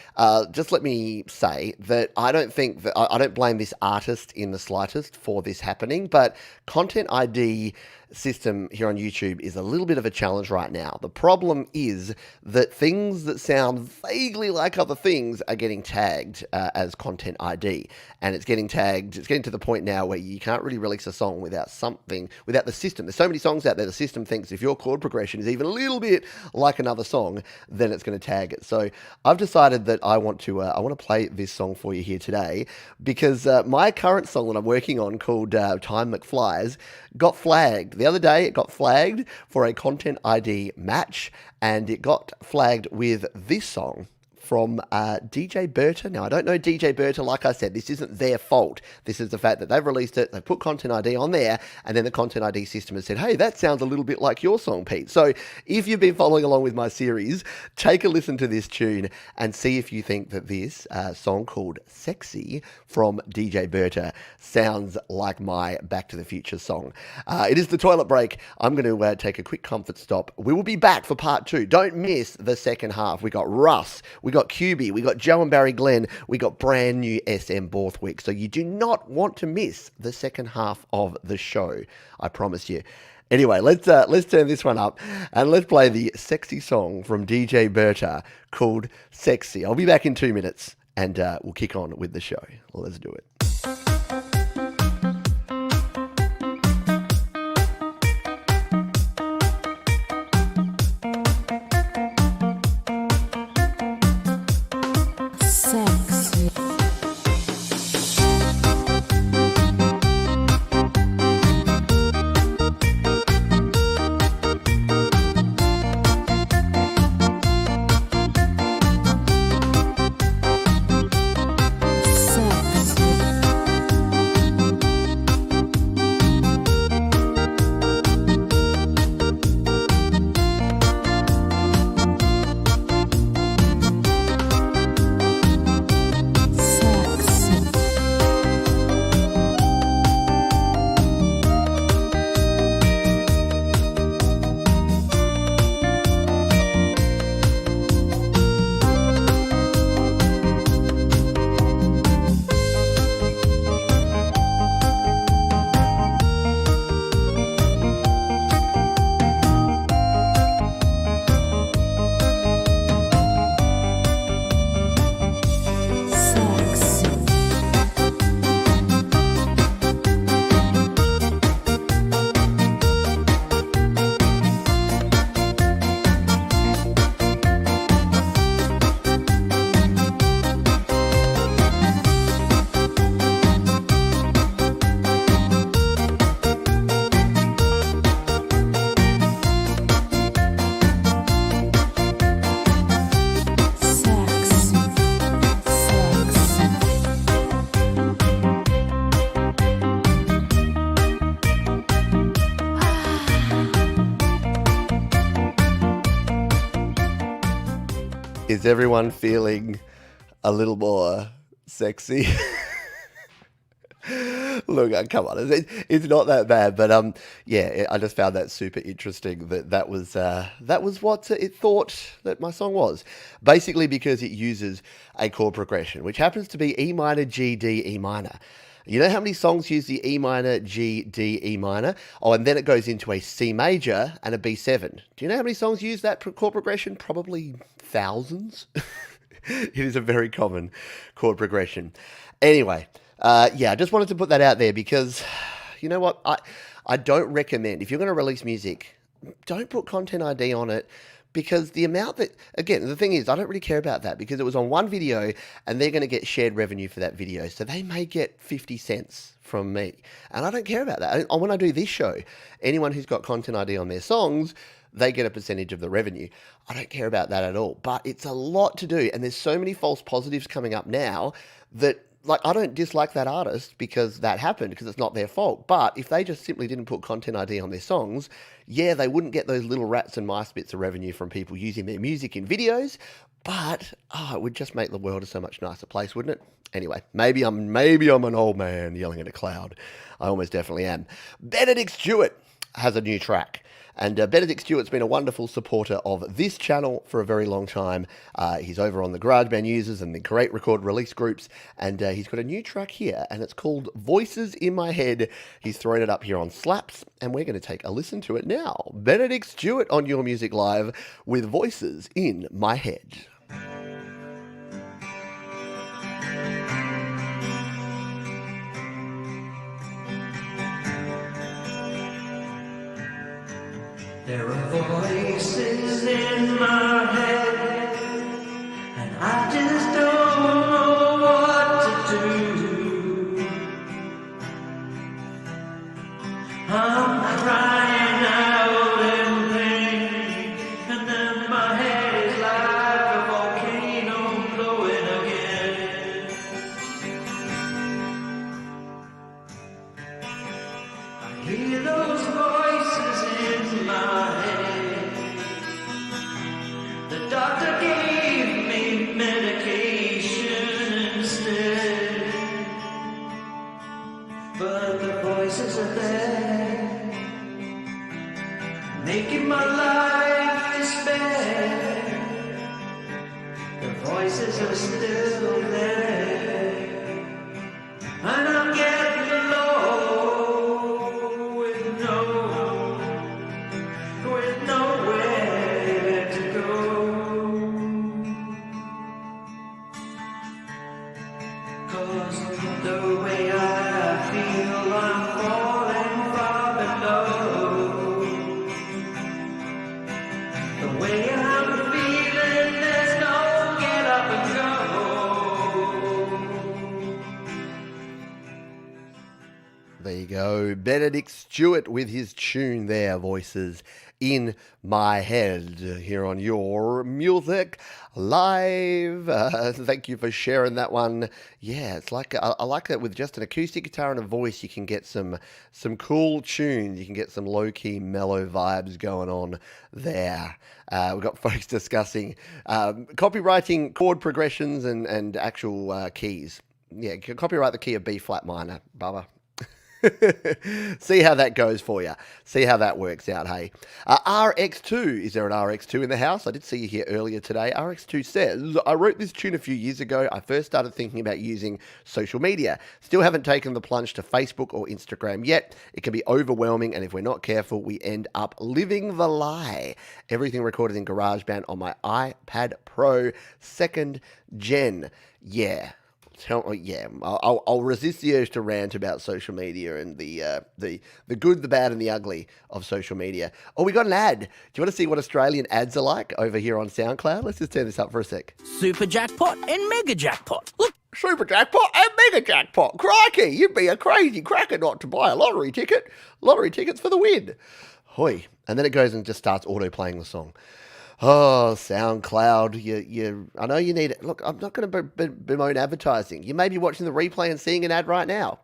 just let me say that I don't blame this artist in the slightest for this happening, but Content ID system here on YouTube is a little bit of a challenge right now. The problem is that things that sound vaguely like other things are getting tagged as Content ID, and it's getting to the point now where you can't really release a song without the system. There's so many songs out there, the system thinks if your chord progression is even a little bit like another song, then it's going to tag it. So I've decided that I want to play this song for you here today, because my current song that I'm working on, called Time McFlies, got flagged. The other day it got flagged for a Content ID match, and it got flagged with this song from DJ Berta. Now, I don't know DJ Berta, like I said, this isn't their fault. This is the fact that they've released it, they've put Content ID on there, and then the Content ID system has said, hey, that sounds a little bit like your song, Pete. So if you've been following along with my series, take a listen to this tune and see if you think that this song called Sexy from DJ Berta sounds like my Back to the Future song. It is the toilet break. I'm going to take a quick comfort stop. We will be back for part 2. Don't miss the second half. We got Russ, we got QB, we got Joe and Barry Glenn, we got brand new SM Bothwick. So you do not want to miss the second half of the show, I promise you. Anyway, let's turn this one up and let's play the sexy song from DJ Berta called Sexy. I'll be back in 2 minutes and we'll kick on with the show. Let's do it. Is everyone feeling a little more sexy? Look, come on, it's not that bad, but yeah, I just found that super interesting. That was what it thought that my song was. Basically, because it uses a chord progression, which happens to be E minor, G, D, E minor. You know how many songs use the E minor, G, D, E minor? Oh, and then it goes into a C major and a B7. Do you know how many songs use that chord progression? Probably thousands. It is a very common chord progression. Anyway, yeah, I just wanted to put that out there because, you know what? I don't recommend, if you're going to release music, don't put Content ID on it. Because the amount that, again, the thing is, I don't really care about that because it was on one video and they're going to get shared revenue for that video. So they may get 50 cents from me. And I don't care about that. When I do this show, anyone who's got Content ID on their songs, they get a percentage of the revenue. I don't care about that at all. But it's a lot to do. And there's so many false positives coming up now that, like, I don't dislike that artist because that happened, because it's not their fault. But if they just simply didn't put Content ID on their songs, yeah, they wouldn't get those little rats and mice bits of revenue from people using their music in videos. But it would just make the world a so much nicer place, wouldn't it? Anyway, maybe I'm an old man yelling at a cloud. I almost definitely am. Benedict Stewart has a new track. And Benedict Stewart's been a wonderful supporter of this channel for a very long time. He's over on the GarageBand users and the Great Record release groups, and he's got a new track here, and it's called Voices in My Head. He's thrown it up here on Slaps, and we're going to take a listen to it now. Benedict Stewart on Your Music Live with Voices in My Head. There are voices in my head, and I just don't know what to do. I'm crying out in pain, and then my head is like a volcano blowing again. I hear those voices in my head. The doctor gave me medication instead, but the voices are there, making my life despair. The voices are still there, and I'm getting low with nowhere to go. 'Cause the way I feel, I'm falling far below. The way I'm feeling, there's no get up and go. There you go. Benedict Stewart with his tune there, Voices in My Head, here on Your Music Live. Thank you for sharing that one. Yeah, it's like I like that with just an acoustic guitar and a voice, you can get some cool tunes. You can get some low-key, mellow vibes going on there. We've got folks discussing copywriting chord progressions and actual keys. Yeah, you can copyright the key of B flat minor, Bubba. See how that goes for you. See how that works out, hey. RX2, is there an RX2 in the house? I did see you here earlier today. RX2 says, I wrote this tune a few years ago. I first started thinking about using social media. Still haven't taken the plunge to Facebook or Instagram yet. It can be overwhelming, and if we're not careful, we end up living the lie. Everything recorded in GarageBand on my iPad Pro 2nd Gen. Yeah. I'll resist the urge to rant about social media and the good, the bad, and the ugly of social media. Oh, we got an ad. Do you want to see what Australian ads are like over here on SoundCloud? Let's just turn this up for a sec. Super jackpot and mega jackpot. Look. Super jackpot and mega jackpot. Crikey, you'd be a crazy cracker not to buy a lottery ticket. Lottery tickets for the win. Hoi. And then it goes and just starts auto-playing the song. Oh, SoundCloud, I know you need it. Look, I'm not going to bemoan advertising. You may be watching the replay and seeing an ad right now.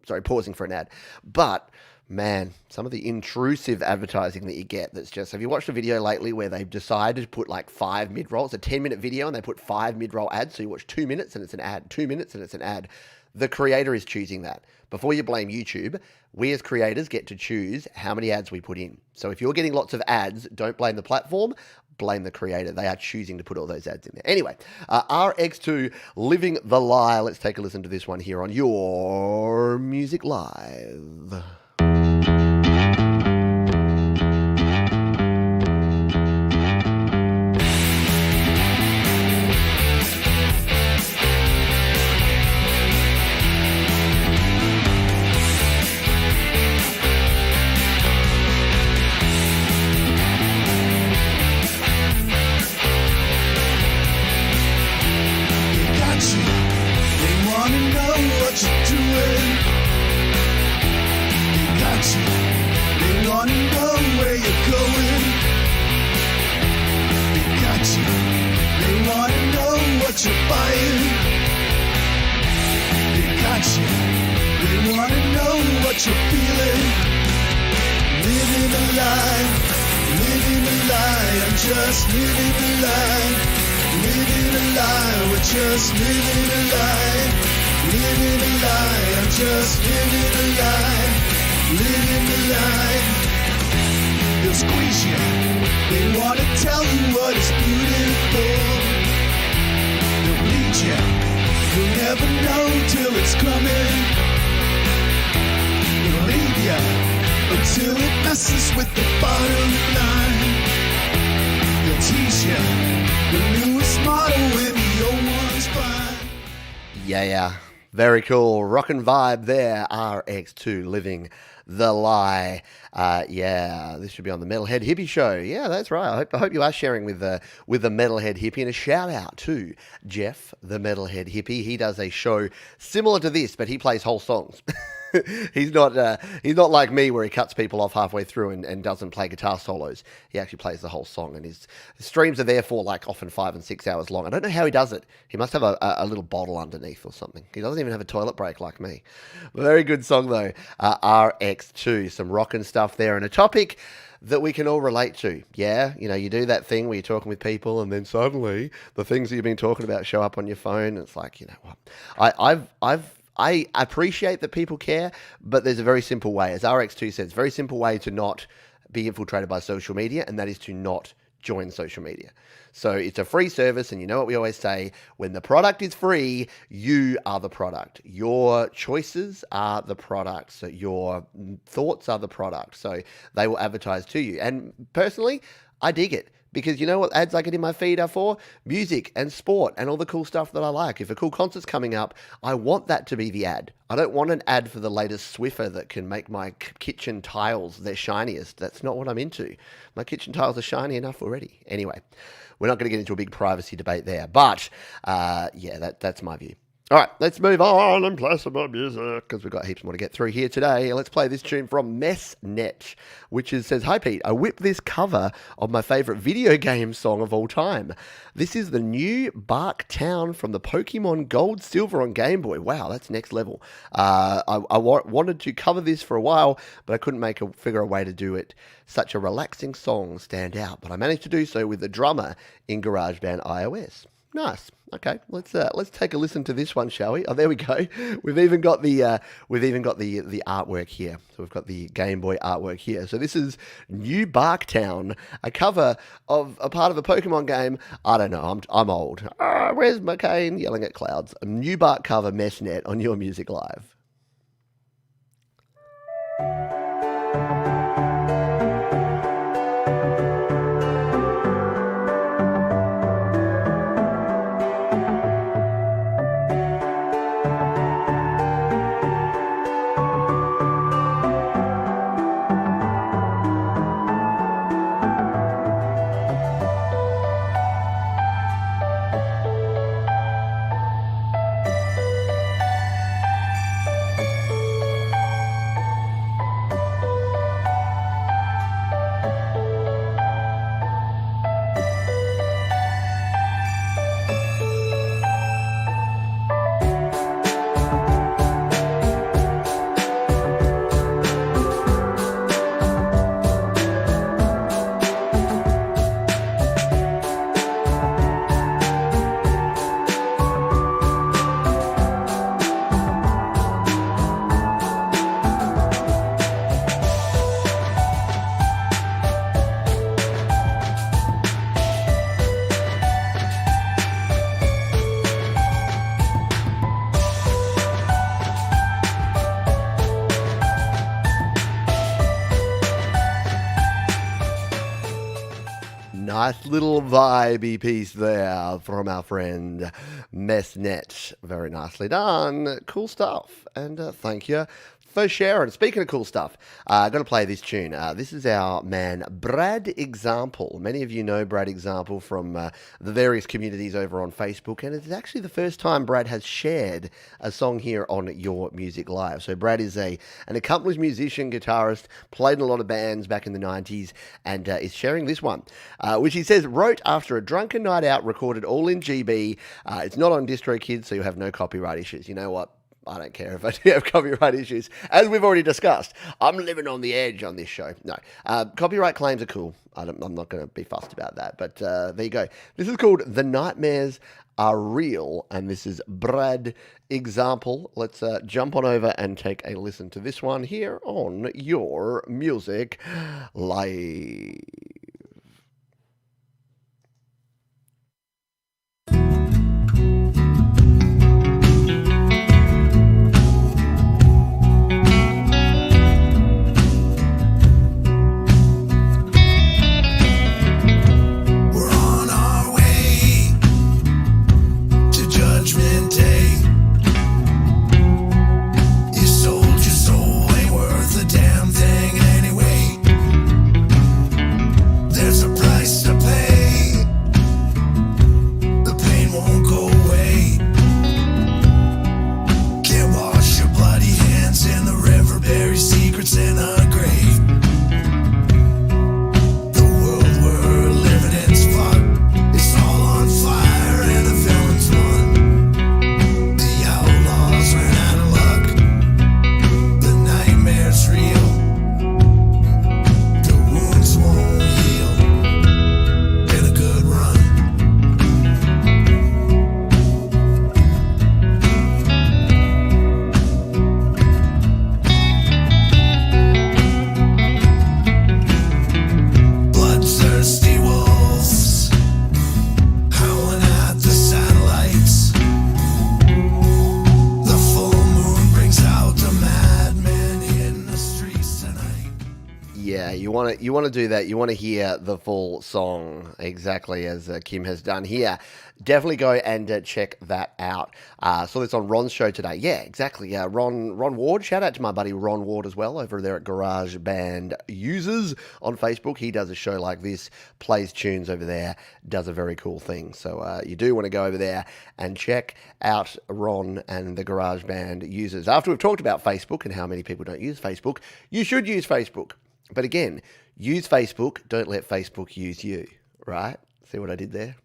Sorry, pausing for an ad. But, man, some of the intrusive advertising that you get that's just... Have you watched a video lately where they've decided to put like 5 mid-rolls? It's a 10-minute video and they put 5 mid-roll ads. So you watch 2 minutes and it's an ad. 2 minutes and it's an ad. The creator is choosing that. Before you blame YouTube, we as creators get to choose how many ads we put in. So if you're getting lots of ads, don't blame the platform, blame the creator. They are choosing to put all those ads in there. Anyway, RX2, Living the Lie. Let's take a listen to this one here on Your Music Live. Just living a lie, living a lie. We're just living a lie, living a lie. I'm just living a lie, living a lie. they'll squeeze you. They want to tell you what is beautiful. They'll lead you. You'll never know till it's coming. They'll leave you until it messes with the bottom line. They'll tease you the newest model when the old one's fine. Yeah. Very cool. Rock and vibe there. RX2 living the lie. This should be on the Metalhead Hippie Show. Yeah, that's right. I hope you are sharing with the Metalhead Hippie. And a shout out to Jeff, the Metalhead Hippie. He does a show similar to this, but he plays whole songs. He's not like me where he cuts people off halfway through and doesn't play guitar solos. He actually plays the whole song, and his streams are therefore like often 5 and 6 hours long. I don't know how he does it. He must have a little bottle underneath or something. He doesn't even have a toilet break like me. Very good song though. RX2, some rockin' stuff there, and a topic that we can all relate to. Yeah, you do that thing where you're talking with people and then suddenly the things that you've been talking about show up on your phone. And it's like, you know what? I appreciate that people care, but there's a very simple way. As RX2 says, very simple way to not be infiltrated by social media, and that is to not join social media. So it's a free service, and you know what we always say, when the product is free, you are the product. Your choices are the product. So your thoughts are the product. So they will advertise to you. And personally, I dig it. Because you know what ads I get in my feed are for? Music and sport and all the cool stuff that I like. If a cool concert's coming up, I want that to be the ad. I don't want an ad for the latest Swiffer that can make my kitchen tiles their shiniest. That's not what I'm into. My kitchen tiles are shiny enough already. Anyway, we're not going to get into a big privacy debate there. But, that's my view. All right, let's move on and play some more music because we've got heaps more to get through here today. Let's play this tune from Messnet, which says, "Hi Pete, I whipped this cover of my favourite video game song of all time. This is the new Bark Town from the Pokemon Gold Silver on Game Boy." Wow, that's next level. I wanted to cover this for a while, but I couldn't figure a way to do it. Such a relaxing song stand out, but I managed to do so with the drummer in GarageBand iOS. Nice. Okay, let's take a listen to this one, shall we? Oh, there we go. We've even got the artwork here. So we've got the Game Boy artwork here. So this is New Barktown, a cover of a part of a Pokemon game. I don't know. I'm old. Where's McCain yelling at clouds? A New Bark cover, Messnet on Your Music Live. Nice little vibey piece there from our friend Messnet. Very nicely done. Cool stuff. And thank you for sharing. Speaking of cool stuff, I'm going to play this tune. This is our man, Brad Example. Many of you know Brad Example from the various communities over on Facebook, and it's actually the first time Brad has shared a song here on Your Music Live. So Brad is an accomplished musician, guitarist, played in a lot of bands back in the 90s, and is sharing this one, which he says wrote after a drunken night out, recorded all in GB. It's not on DistroKid, so you have no copyright issues. You know what? I don't care if I do have copyright issues. As we've already discussed, I'm living on the edge on this show. No, copyright claims are cool. I'm not going to be fussed about that. But there you go. This is called The Nightmares Are Real, and this is Brad Example. Let's jump on over and take a listen to this one here on Your Music Live. Judgment Day. You sold your soul, ain't worth a damn thing anyway. There's a price to pay. The pain won't go away. Can't wash your bloody hands in the river, bury secrets in a grave. The world we're living in's fucked. It's all on fire and the villains won. Ran out of luck. The nightmare's real. The wounds won't heal. Been a good run. Bloodthirsty wolves howling at the satellites. Out the madmen in the streets tonight. Yeah, you want to do that. You want to hear the full song exactly as Kim has done here. Definitely go and check that out. Saw this on Ron's show today. Yeah, exactly. Ron Ward. Shout out to my buddy Ron Ward as well over there at Garage Band Users on Facebook. He does a show like this, plays tunes over there, does a very cool thing. So you do want to go over there and check out Ron and the Garage Band Users. After we've talked about Facebook and how many people don't use Facebook, you should use Facebook. But again, use Facebook. Don't let Facebook use you, right? See what I did there?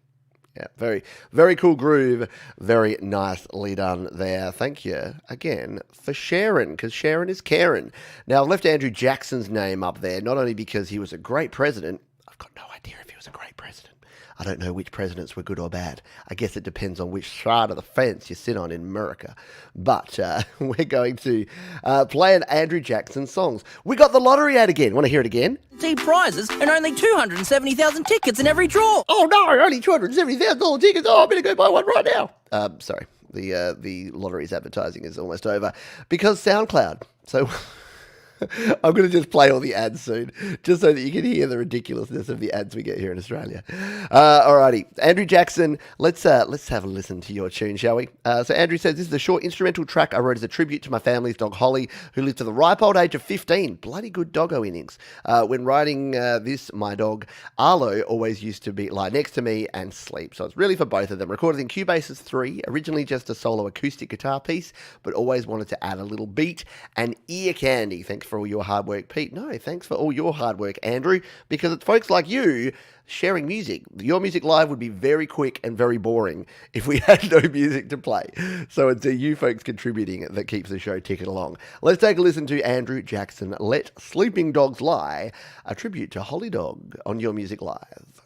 Yeah, very, very cool groove. Very nicely done there. Thank you again for sharing, because sharing is caring. Now, I've left Andrew Jackson's name up there, not only because he was a great president. I've got no idea if he was a great president. I don't know which presidents were good or bad. I guess it depends on which side of the fence you sit on in America. But we're going to play an Andrew Jackson songs. We got the lottery ad again. Want to hear it again? See prizes and only 270,000 tickets in every draw. Oh no, only $270,000 tickets. Oh, I'm going to go buy one right now. Sorry, the lottery's advertising is almost over because SoundCloud. So I'm going to just play all the ads soon, just so that you can hear the ridiculousness of the ads we get here in Australia. Alrighty, Andrew Jackson, let's have a listen to your tune, shall we? So Andrew says, this is a short instrumental track I wrote as a tribute to my family's dog Holly, who lived to the ripe old age of 15. Bloody good doggo innings. When writing this, my dog Arlo always used to lie next to me and sleep. So it's really for both of them. Recorded in Cubase's 3, originally just a solo acoustic guitar piece, but always wanted to add a little beat and ear candy. Thanks for all your hard work, Pete. No, thanks for all your hard work, Andrew, because it's folks like you sharing music. Your Music Live would be very quick and very boring if we had no music to play. So it's you folks contributing that keeps the show ticking along. Let's take a listen to Andrew Jackson, Let Sleeping Dogs Lie, a tribute to Holly Dog on Your Music Live.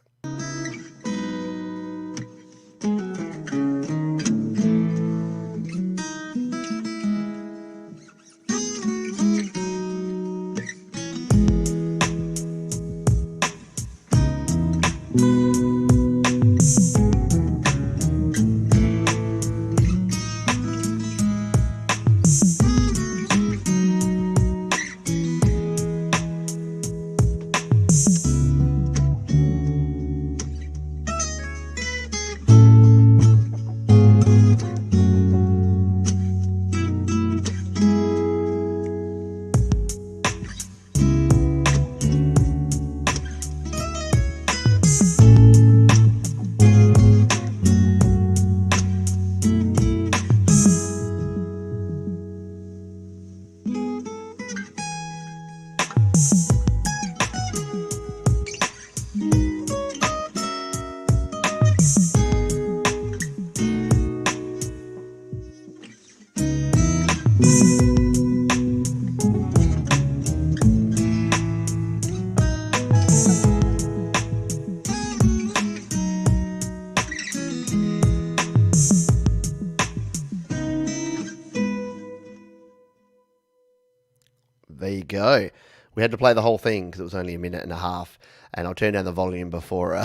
There you go. We had to play the whole thing because it was only a minute and a half, and I'll turn down the volume before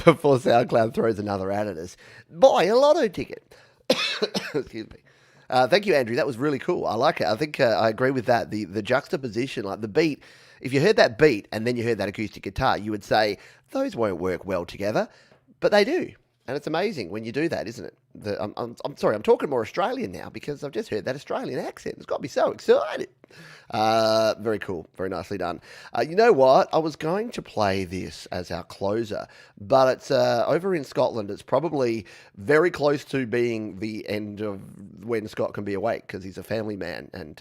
before SoundCloud throws another ad at us. Buy a lotto ticket. Excuse me. Thank you, Andrew. That was really cool. I like it. I think I agree with that. The juxtaposition, like the beat, if you heard that beat and then you heard that acoustic guitar, you would say, those won't work well together, but they do. And it's amazing when you do that, isn't it? I'm sorry, I'm talking more Australian now because I've just heard that Australian accent. It's got me so excited. Very cool. Very nicely done. You know what? I was going to play this as our closer, but it's over in Scotland. It's probably very close to being the end of when Scott can be awake because he's a family man and,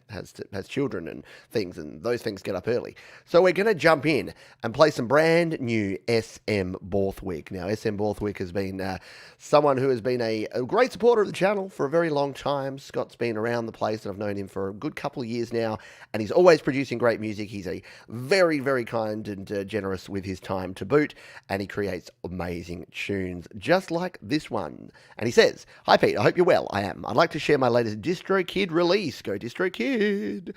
has children and things, and those things get up early. So we're going to jump in and play some brand new SM Bothwick. Now, SM Bothwick has been someone who has been a great supporter of the channel for a very long time. Scott's been around the place, and I've known him for a good couple of years now, and he's always producing great music. He's a very, very kind and generous with his time to boot, and he creates amazing tunes, just like this one. And he says, "Hi Pete, I hope you're well. I am. I'd like to share my latest DistroKid release. Go DistroKid.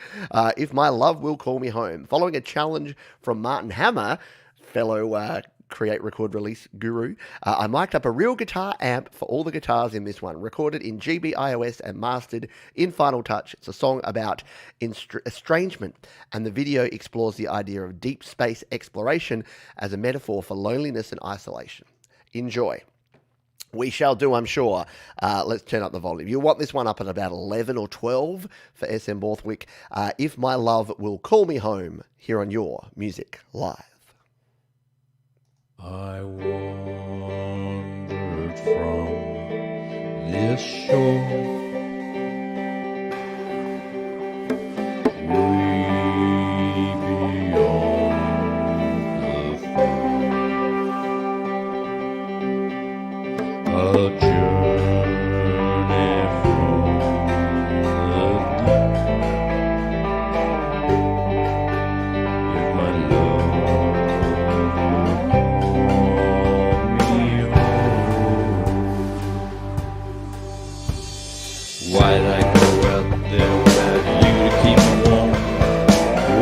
If My Love Will Call Me Home. Following a challenge from Martin Hammer, fellow create, record, release guru, I mic'd up a real guitar amp for all the guitars in this one, recorded in GB iOS and mastered in Final Touch. It's a song about estrangement, and the video explores the idea of deep space exploration as a metaphor for loneliness and isolation. Enjoy." We shall do, I'm sure. Let's turn up the volume. You'll want this one up at about 11 or 12 for SM Bothwick. If My Love Will Call Me Home, here on Your Music Live. I wandered from this shore, way beyond the fog, a journey from the deep. If my love why'd I go out there without you to keep me warm?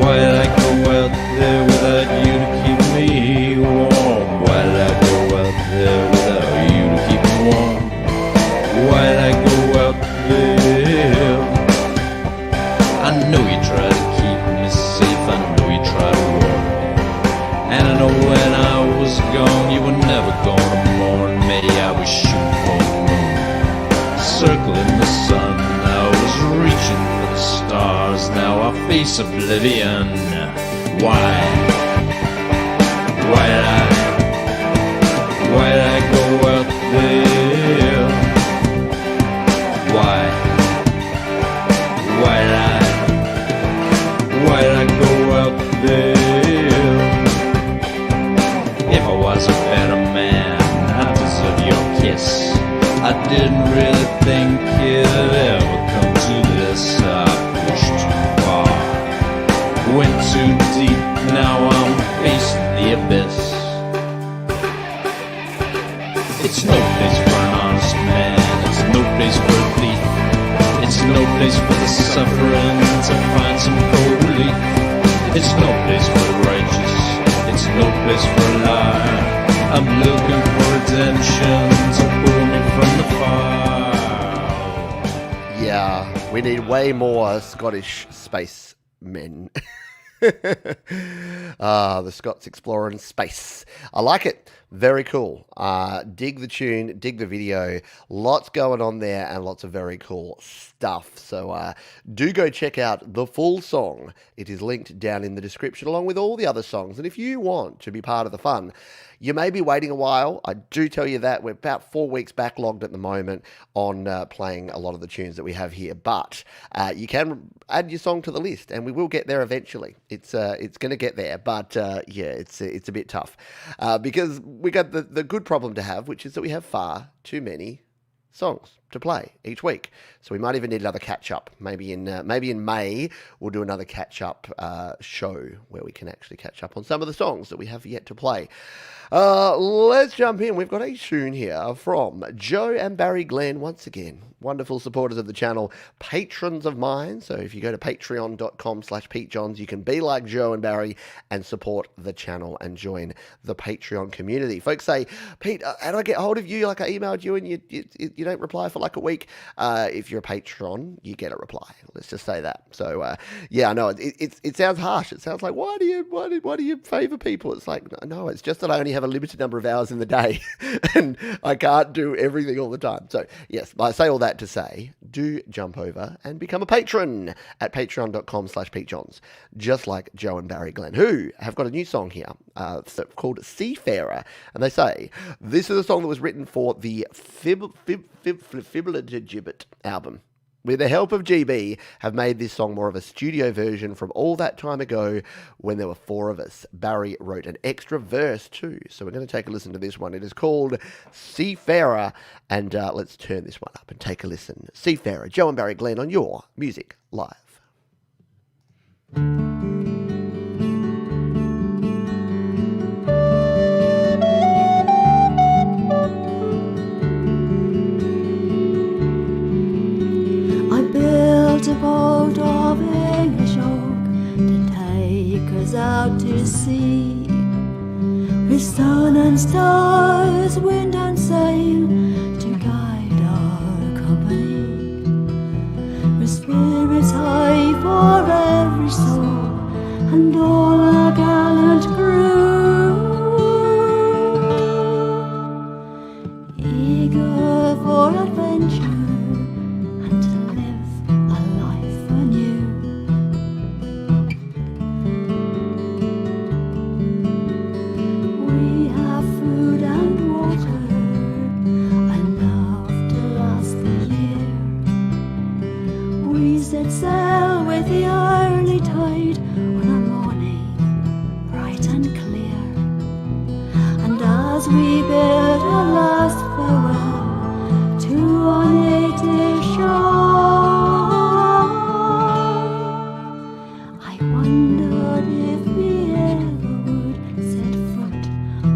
Why'd I go out there without you to keep me warm? Why'd I go out there without you to keep me warm? Why'd I go out there? I know you try to keep me safe, I know you try to warn me, and I know when I was gone you were never gonna mourn me. I was shooting for the moon, circling the sun, I was reaching for the stars, now I face oblivion. Why'd I go out there? Why'd I go out there? If I was a better man, I deserve your kiss. I didn't really think it'd ever come to this. I pushed too far, went too deep, now I'm facing the abyss. It's no place for an honest man, it's no place for a thief, it's no place for the suffering to find some relief. It's no place for the righteous, it's no place for a liar. I'm looking for redemption to pull me from the fire. Yeah, we need way more Scottish space men. The Scots exploring space. I like it. Very cool. Dig the tune, dig the video. Lots going on there and lots of very cool stuff. So do go check out the full song. It is linked down in the description along with all the other songs. And if you want to be part of the fun, you may be waiting a while. I do tell you that. We're about 4 weeks backlogged at the moment on playing a lot of the tunes that we have here. But you can add your song to the list, and we will get there eventually. It's going to get there, but yeah, it's a bit tough because we got the good problem to have, which is that we have far too many songs. to play each week. So we might even need another catch-up. Maybe in May, we'll do another catch-up show where we can actually catch up on some of the songs that we have yet to play. Let's jump in. We've got a tune here from Joe and Barry Glenn once again. Wonderful supporters of the channel, patrons of mine. So if you go to patreon.com/PeteJohns, you can be like Joe and Barry and support the channel and join the Patreon community. Folks say, Pete, how do I get hold of you? Like I emailed you and you don't reply for like a week. If you're a patron, you get a reply. Let's just say that. So yeah, I know it sounds harsh. It sounds like why do you favor people? It's like no, it's just that I only have a limited number of hours in the day and I can't do everything all the time. So yes, I say all that to say, do jump over and become a patron at patreon.com/PeteJohns, just like Joe and Barry Glenn, who have got a new song here called Seafarer. And they say, this is a song that was written for the Gibbet album. With the help of GB, have made this song more of a studio version from all that time ago when there were 4 of us. Barry wrote an extra verse too, so we're going to take a listen to this one. It is called Seafarer, and let's turn this one up and take a listen. Seafarer, Joe and Barry Glenn on your Music Live. A boat of English oak to take us out to sea, with sun and stars, wind and sail to guide our company, with spirits high for every soul and all our gallant crew, eager for adventure. Sail with the early tide on a morning bright and clear, and as we bid a last farewell to our native shore, I wondered if we ever would set foot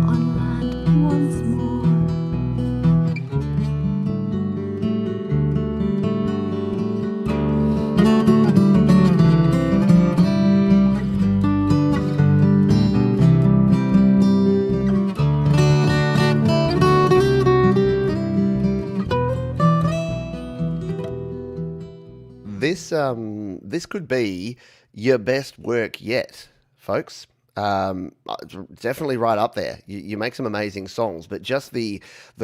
on land once more. This could be your best work yet, folks. Definitely right up there. You make some amazing songs, but just the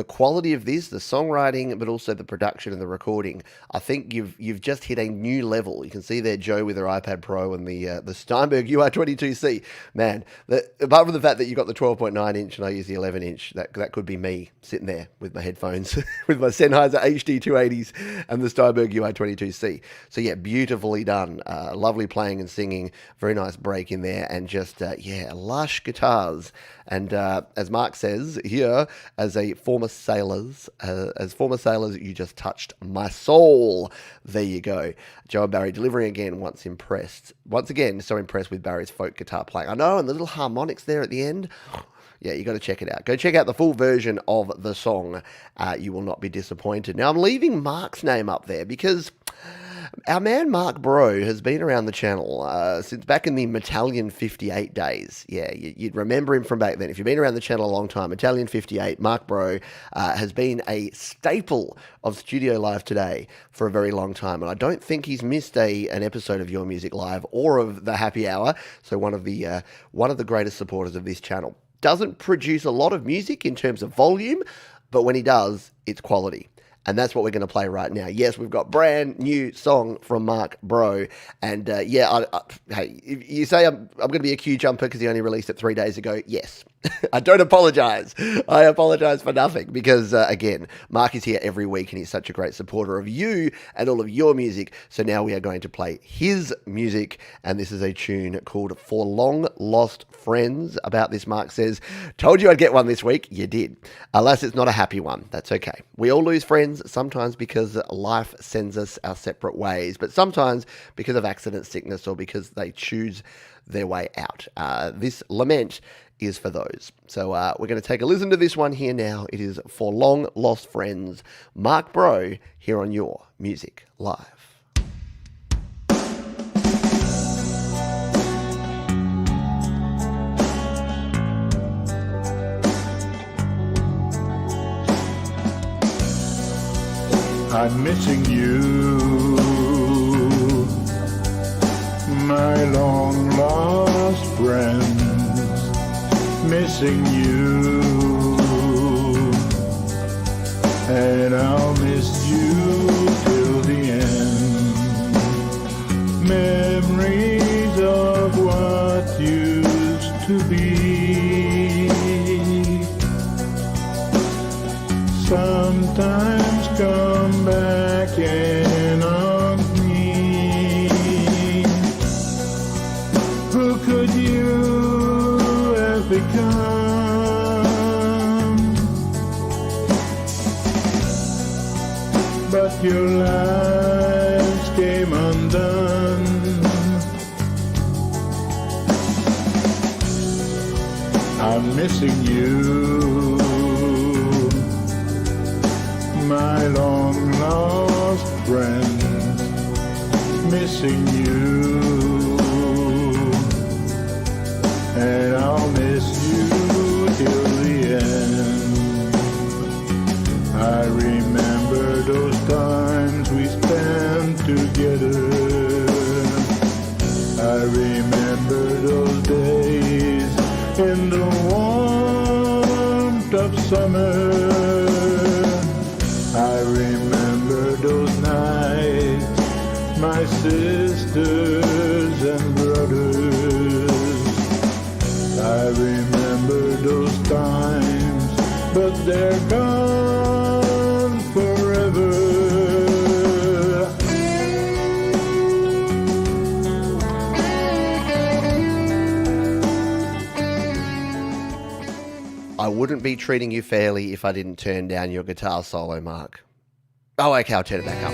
quality of this, the songwriting, but also the production and the recording, I think you've just hit a new level. You can see there Joe with her iPad Pro and the Steinberg UI22C. Man, apart from the fact that you got the 12.9 inch and I use the 11 inch, that could be me sitting there with my headphones, with my Sennheiser HD 280s and the Steinberg UI22C. So yeah, beautifully done. Lovely playing and singing. Very nice break in there, and just lush guitars. And as Mark says here, as former sailors, you just touched my soul. There you go. Joe and Barry delivering again. Once again, so impressed with Barry's folk guitar playing. I know, and the little harmonics there at the end. Yeah, you got to check it out. Go check out the full version of the song. You will not be disappointed. Now, I'm leaving Mark's name up there because our man Mark Bro has been around the channel since back in the Metallian 58 days. Yeah, you'd remember him from back then. If you've been around the channel a long time, Metallian 58, Mark Bro has been a staple of Studio Live Today for a very long time. And I don't think he's missed an episode of Your Music Live or of the Happy Hour. So one of the greatest supporters of this channel. Doesn't produce a lot of music in terms of volume, but when he does, it's quality. And that's what we're going to play right now. Yes, we've got brand new song from Mark Bro. And hey, if you say I'm going to be a queue jumper because he only released it 3 days ago, yes. I don't apologize. I apologize for nothing because, again, Mark is here every week and he's such a great supporter of you and all of your music. So now we are going to play his music, and this is a tune called For Long Lost Friends. About this, Mark says, told you I'd get one this week. You did. Alas, it's not a happy one. That's okay. We all lose friends, sometimes because life sends us our separate ways, but sometimes because of accident, sickness, or because they choose their way out. This lament is for those. So we're going to take a listen to this one here now. It is For Long Lost Friends, Mark Bro, here on Your Music Live. I'm missing you, my long lost friends, missing you, and I'll miss you till the end. Memories of what used to be sometimes come back and haunt me. Who could you have become? But your lives came undone. I'm missing you, my long lost friend, missing you, and I'll miss you till the end. I remember those times we spent together. I remember those days in the warmth of summer. I remember those nights, my sisters and brothers. I remember those times, but they're gone forever. I wouldn't be treating you fairly if I didn't turn down your guitar solo, Mark. Oh, okay, I'll turn it back up.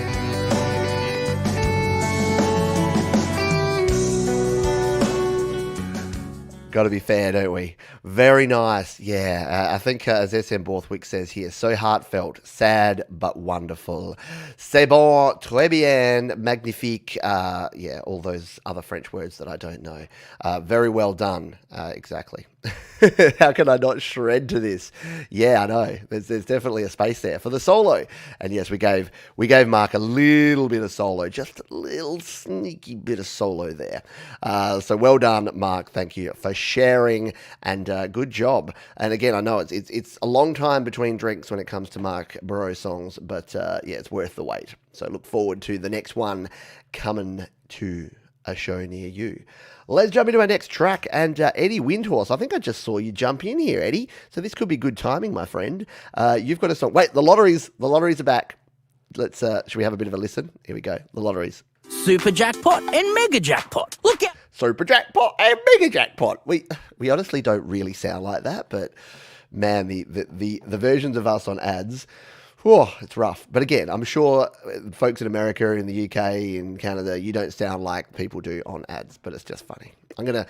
Got to be fair, don't we? Very nice. Yeah, I think as SM Bothwick says here, so heartfelt, sad, but wonderful. C'est bon, très bien, magnifique. Yeah, all those other French words that I don't know. Very well done. Exactly. How can I not shred to this? Yeah, I know. There's definitely a space there for the solo. And yes, we gave Mark a little bit of solo, just a little sneaky bit of solo there. So well done, Mark. Thank you for sharing, and good job. And again, I know it's a long time between drinks when it comes to Mark Burrow songs, but yeah, it's worth the wait. So look forward to the next one coming to a show near you. Let's jump into our next track, and Eddie Windhorst. I think I just saw you jump in here, Eddie. So this could be good timing, my friend. You've got a song. Wait, the lotteries are back. Let's. Should we have a bit of a listen? Here we go. The lotteries. Super jackpot and mega jackpot. Look out! Super jackpot and mega jackpot. We honestly don't really sound like that, but man, the versions of us on ads. Oh, it's rough. But again, I'm sure folks in America, in the UK, in Canada, you don't sound like people do on ads, but it's just funny. I'm gonna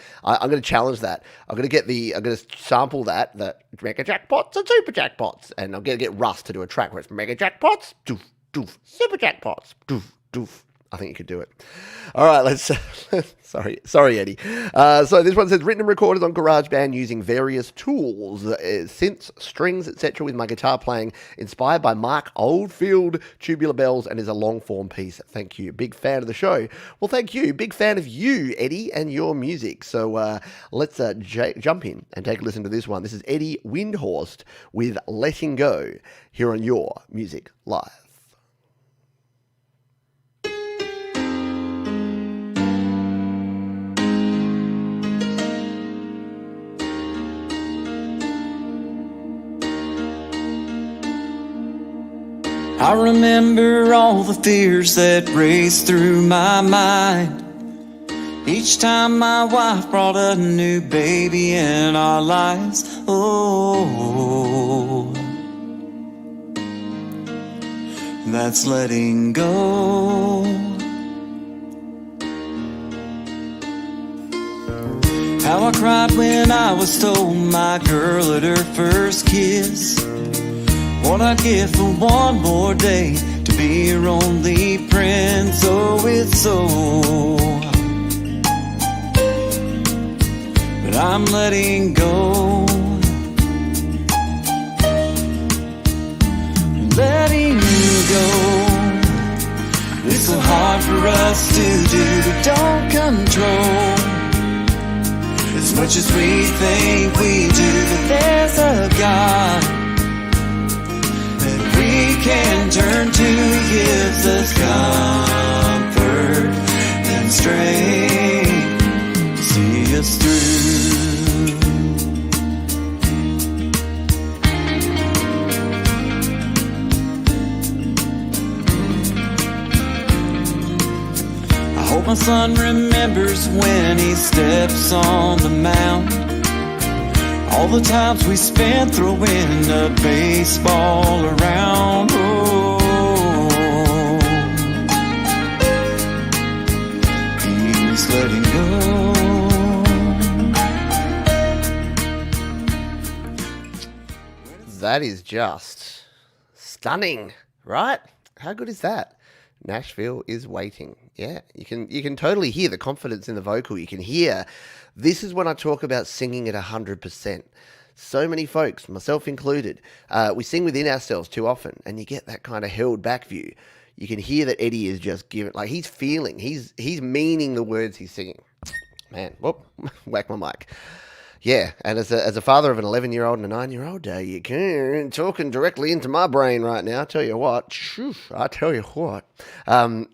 challenge that. I'm gonna sample that mega jackpots and super jackpots, and I'm gonna get Russ to do a track where it's mega jackpots, doof doof, super jackpots, doof doof. I think you could do it. All right, let's... sorry, Eddie. So this one says, written and recorded on GarageBand using various tools, synths, strings, etc. with my guitar playing, inspired by Mark Oldfield, Tubular Bells, and is a long-form piece. Thank you. Big fan of the show. Well, thank you. Big fan of you, Eddie, and your music. So let's jump in and take a listen to this one. This is Eddie Windhorst with Letting Go here on Your Music Live. I remember all the fears that raced through my mind each time my wife brought a new baby in our lives. Oh, that's letting go. How I cried when I was told my girl at her first kiss what I'd give for one more day to be your only prince. Oh, it's so, but I'm letting go. Letting go. It's so hard for us to do, but don't control as much as we think we do. But there's a God that we can turn to. He gives us comfort and strength to see us through. I hope my son remembers when he steps on the mound, all the times we spent throwing a baseball around. Oh, he's letting go. That is just stunning, right? How good is that? Nashville is waiting. Yeah, you can totally hear the confidence in the vocal. You can hear, this is when I talk about singing at 100%. So many folks, myself included, we sing within ourselves too often, and you get that kind of held back view. You can hear that Eddie is just giving, like he's feeling, he's meaning the words he's singing. Man, whoop, whack my mic. Yeah, and as a father of an 11-year-old and a 9-year-old, you can talking directly into my brain right now. I tell you what.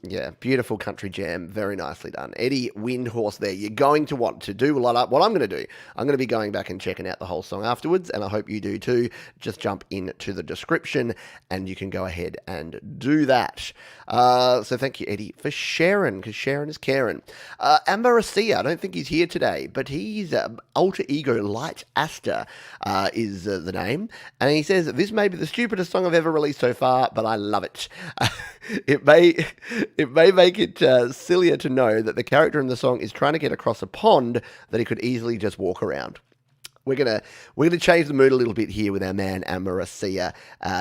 Yeah, beautiful country jam, very nicely done. Eddie Windhorst there. You're going to want to do a lot up. What I'm going to do, I'm going to be going back and checking out the whole song afterwards, and I hope you do too. Just jump into the description, and you can go ahead and do that. So thank you, Eddie, for sharing, because Sharon is Karen. Amaracia, I don't think he's here today, but he's alter ego Light Aster is the name, and he says, this may be the stupidest song I've ever released so far, but I love it. It may make it sillier to know that the character in the song is trying to get across a pond that he could easily just walk around. We're gonna change the mood a little bit here with our man Amaracia.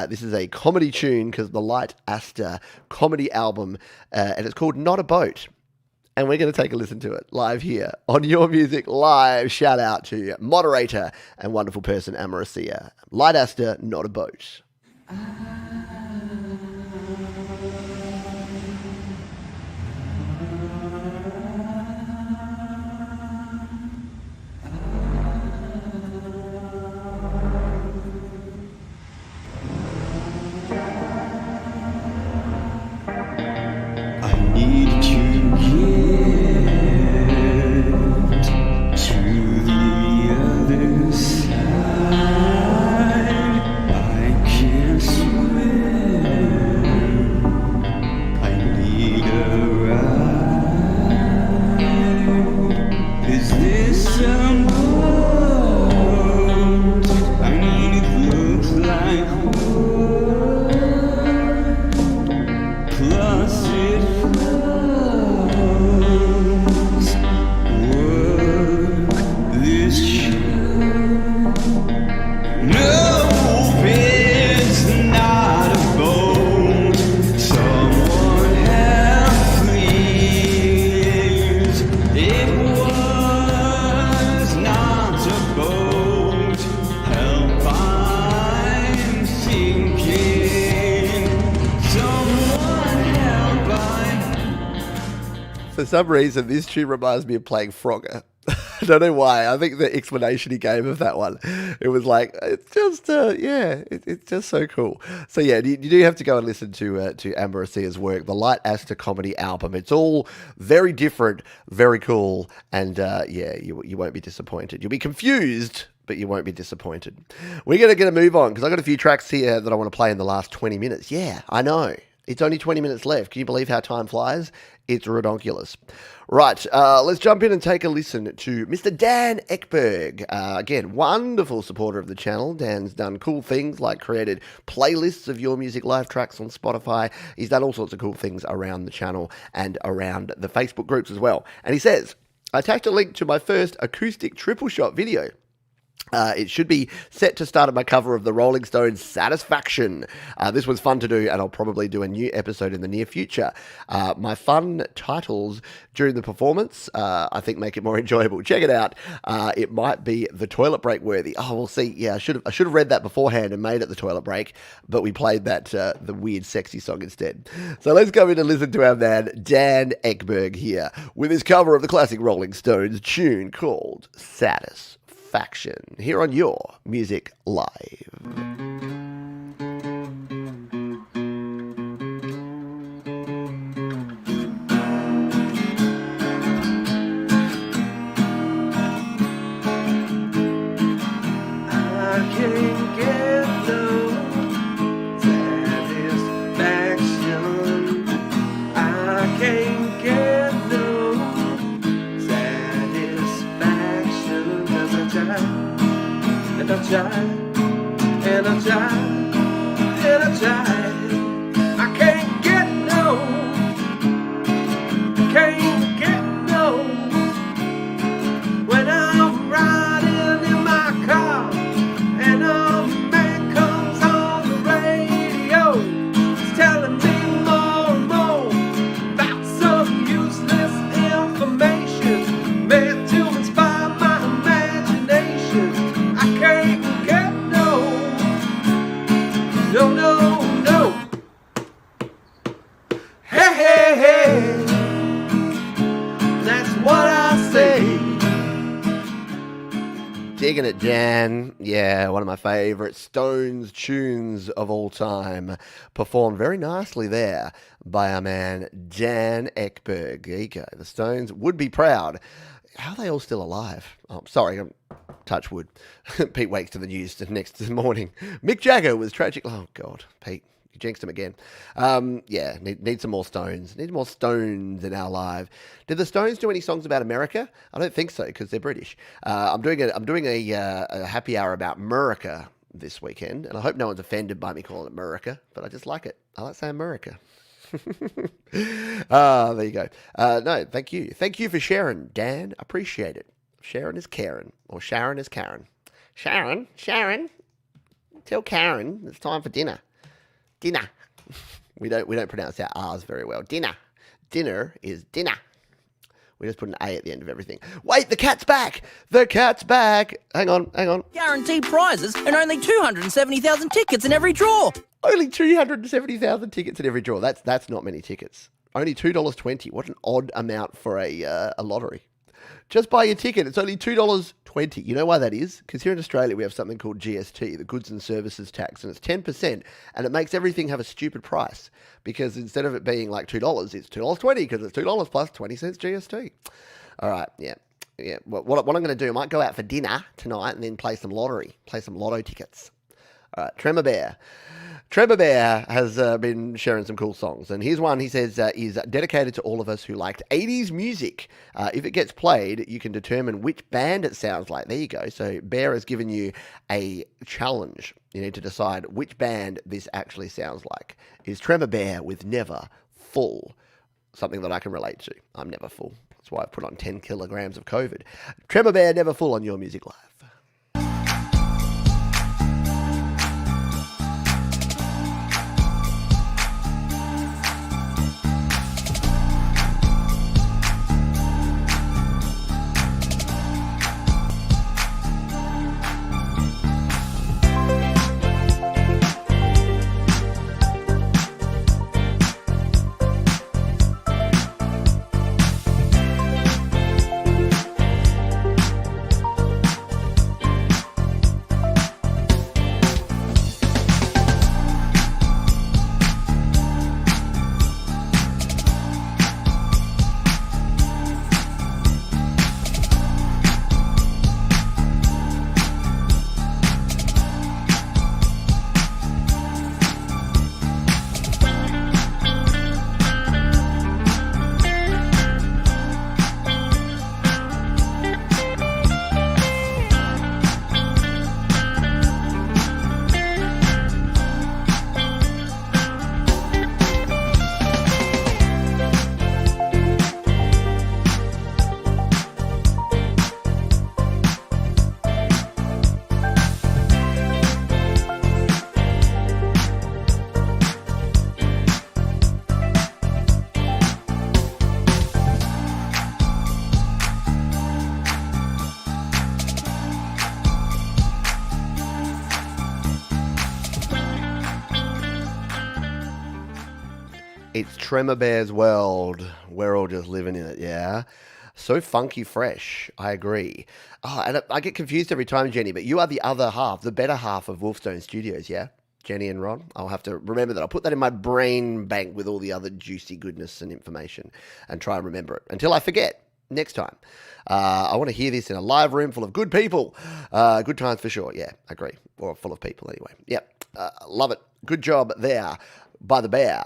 This is a comedy tune because the Light Aster comedy album, and it's called Not a Boat. And we're going to take a listen to it live here on Your Music Live. Shout out to moderator and wonderful person Amaracia. Light Aster, Not a Boat. For some reason, this tune reminds me of playing Frogger. I don't know why. I think the explanation he gave of that one, it was like, it's just, it's just so cool. So yeah, you do have to go and listen to Amaracia's work, the Light Aster comedy album. It's all very different, very cool, and you won't be disappointed. You'll be confused, but you won't be disappointed. We're going to get a move on because I've got a few tracks here that I want to play in the last 20 minutes. Yeah, I know. It's only 20 minutes left. Can you believe how time flies? It's redonkulous. Right, let's jump in and take a listen to Mr. Dan Ekberg. Again, wonderful supporter of the channel. Dan's done cool things like created playlists of Your Music Live tracks on Spotify. He's done all sorts of cool things around the channel and around the Facebook groups as well. And he says, I attached a link to my first acoustic triple shot video. It should be set to start at my cover of the Rolling Stones' Satisfaction. This was fun to do, and I'll probably do a new episode in the near future. My fun titles during the performance, I think, make it more enjoyable. Check it out. It might be the toilet break worthy. Oh, we'll see. Yeah, I should have read that beforehand and made it the toilet break, but we played that the weird, sexy song instead. So let's go in and listen to our man Dan Ekberg here with his cover of the classic Rolling Stones tune called Satisfaction. Here on Your Music Live. I can't get no satisfaction. I can't get no satisfaction. 'Cause I try, and I try, and I try, and I try. I can't get no, can't get no. When I'm riding in my car and a man comes on the radio, he's telling me more and more about some useless information meant to inspire my imagination. I can't get no, no, no, no. Hey, hey, hey, that's what I say. Digging it, Jan. Yeah, one of my favourite Stones tunes of all time. Performed very nicely there by our man Dan Ekberg. There you go. The Stones would be proud. How are they all still alive? Oh, sorry, touch wood. Pete wakes to the news the next morning. Mick Jagger was tragic. Oh, God, Pete. You jinxed him again. Yeah, need some more Stones. Need more Stones in our live. Did the Stones do any songs about America? I don't think so, because they're British. I'm doing a happy hour about America this weekend, and I hope no one's offended by me calling it America, but I just like it. I like saying America. There you go. No, thank you. Thank you for sharing, Dan. Appreciate it. Sharon is Karen, or Sharon is Karen. Sharon, tell Karen it's time for dinner. Dinner. We don't pronounce our R's very well. Dinner. Dinner is dinner. We just put an A at the end of everything. Wait, the cat's back! The cat's back! Hang on. Guaranteed prizes and only 270,000 tickets in every draw. Only 270,000 tickets in every draw. That's not many tickets. Only $2.20. What an odd amount for a lottery. Just buy your ticket. It's only $2.20. You know why that is? Because here in Australia we have something called GST, the Goods and Services Tax, and it's 10%, and it makes everything have a stupid price. Because instead of it being like $2, it's $2.20 because it's $2 plus 20 cents GST. All right, yeah. What I'm going to do, I might go out for dinner tonight and then play some lottery, play some lotto tickets. All right, Tremor Bear. Tremor Bear has been sharing some cool songs, and here's one he says is dedicated to all of us who liked 80s music. If it gets played, you can determine which band it sounds like. There you go. So Bear has given you a challenge. You need to decide which band this actually sounds like. Is Tremor Bear with Never Full something that I can relate to? I'm never full. That's why I put on 10 kilograms of COVID. Tremor Bear, Never Full on Your Music Live. It's Tremor Bear's world. We're all just living in it, yeah? So funky fresh, I agree. Oh, and I get confused every time, Jenny, but you are the other half, the better half of Wolfstone Studios, yeah? Jenny and Ron. I'll have to remember that. I'll put that in my brain bank with all the other juicy goodness and information and try and remember it until I forget next time. I want to hear this in a live room full of good people. Good times for sure. Yeah, agree. Or full of people anyway. Yep. Love it. Good job there by the bear.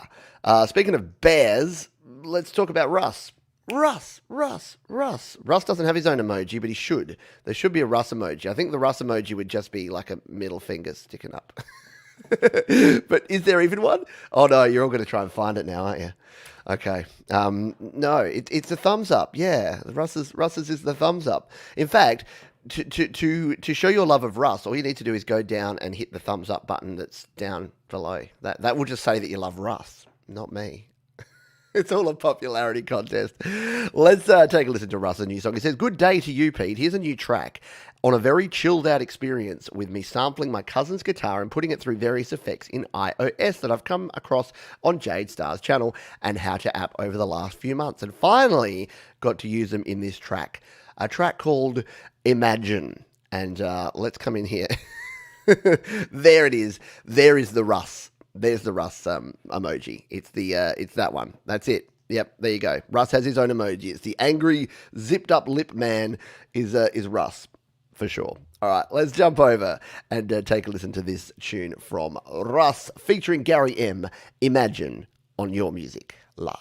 Speaking of bears, let's talk about Russ. Russ. Russ doesn't have his own emoji, but he should. There should be a Russ emoji. I think the Russ emoji would just be like a middle finger sticking up. But is there even one? Oh no, you're all going to try and find it now, aren't you? Okay. No, it's a thumbs up. Yeah, Russ's is the thumbs up. In fact, to show your love of Russ, all you need to do is go down and hit the thumbs up button that's down below. That will just say that you love Russ, not me. It's all a popularity contest. Let's take a listen to Russ' new song. It says, "Good day to you, Pete. Here's a new track on a very chilled out experience with me sampling my cousin's guitar and putting it through various effects in iOS that I've come across on Jade Star's channel and How to App over the last few months, and finally got to use them in this track. A track called Imagine." And let's come in here. There it is. There is the Russ. There's the Russ emoji. It's that one. That's it. Yep, there you go. Russ has his own emoji. It's the angry, zipped up lip man is Russ for sure. All right, let's jump over and take a listen to this tune from Russ featuring Gary M. Imagine on Your Music Live.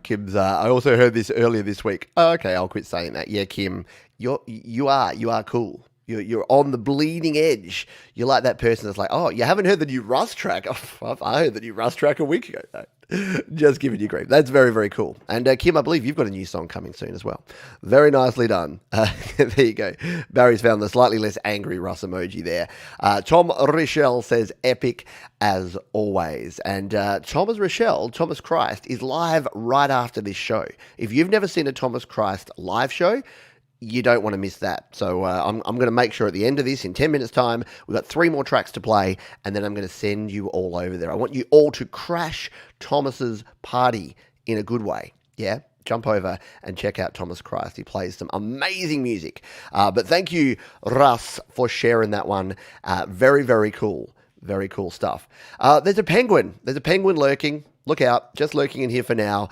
Kim's. I also heard this earlier this week. Oh, okay, I'll quit saying that. Yeah, Kim, you are cool. You're on the bleeding edge. You're like that person that's like, oh, you haven't heard the new Russ track? Oh, I heard the new Russ track a week ago. No, just giving you grief. That's very, very cool. And Kim, I believe you've got a new song coming soon as well. Very nicely done. There you go. Barry's found the slightly less angry Russ emoji there. Tom Rochelle says, epic as always. And Thomas Christ, is live right after this show. If you've never seen a Thomas Christ live show, you don't want to miss that. So I'm going to make sure at the end of this, in 10 minutes time, we've got 3 more tracks to play, and then I'm going to send you all over there. I want you all to crash Thomas's party in a good way. Yeah? Jump over and check out Thomas Christ. He plays some amazing music. But thank you, Russ, for sharing that one. Very, very cool. Very cool stuff. There's a penguin. There's a penguin lurking. Look out, just lurking in here for now.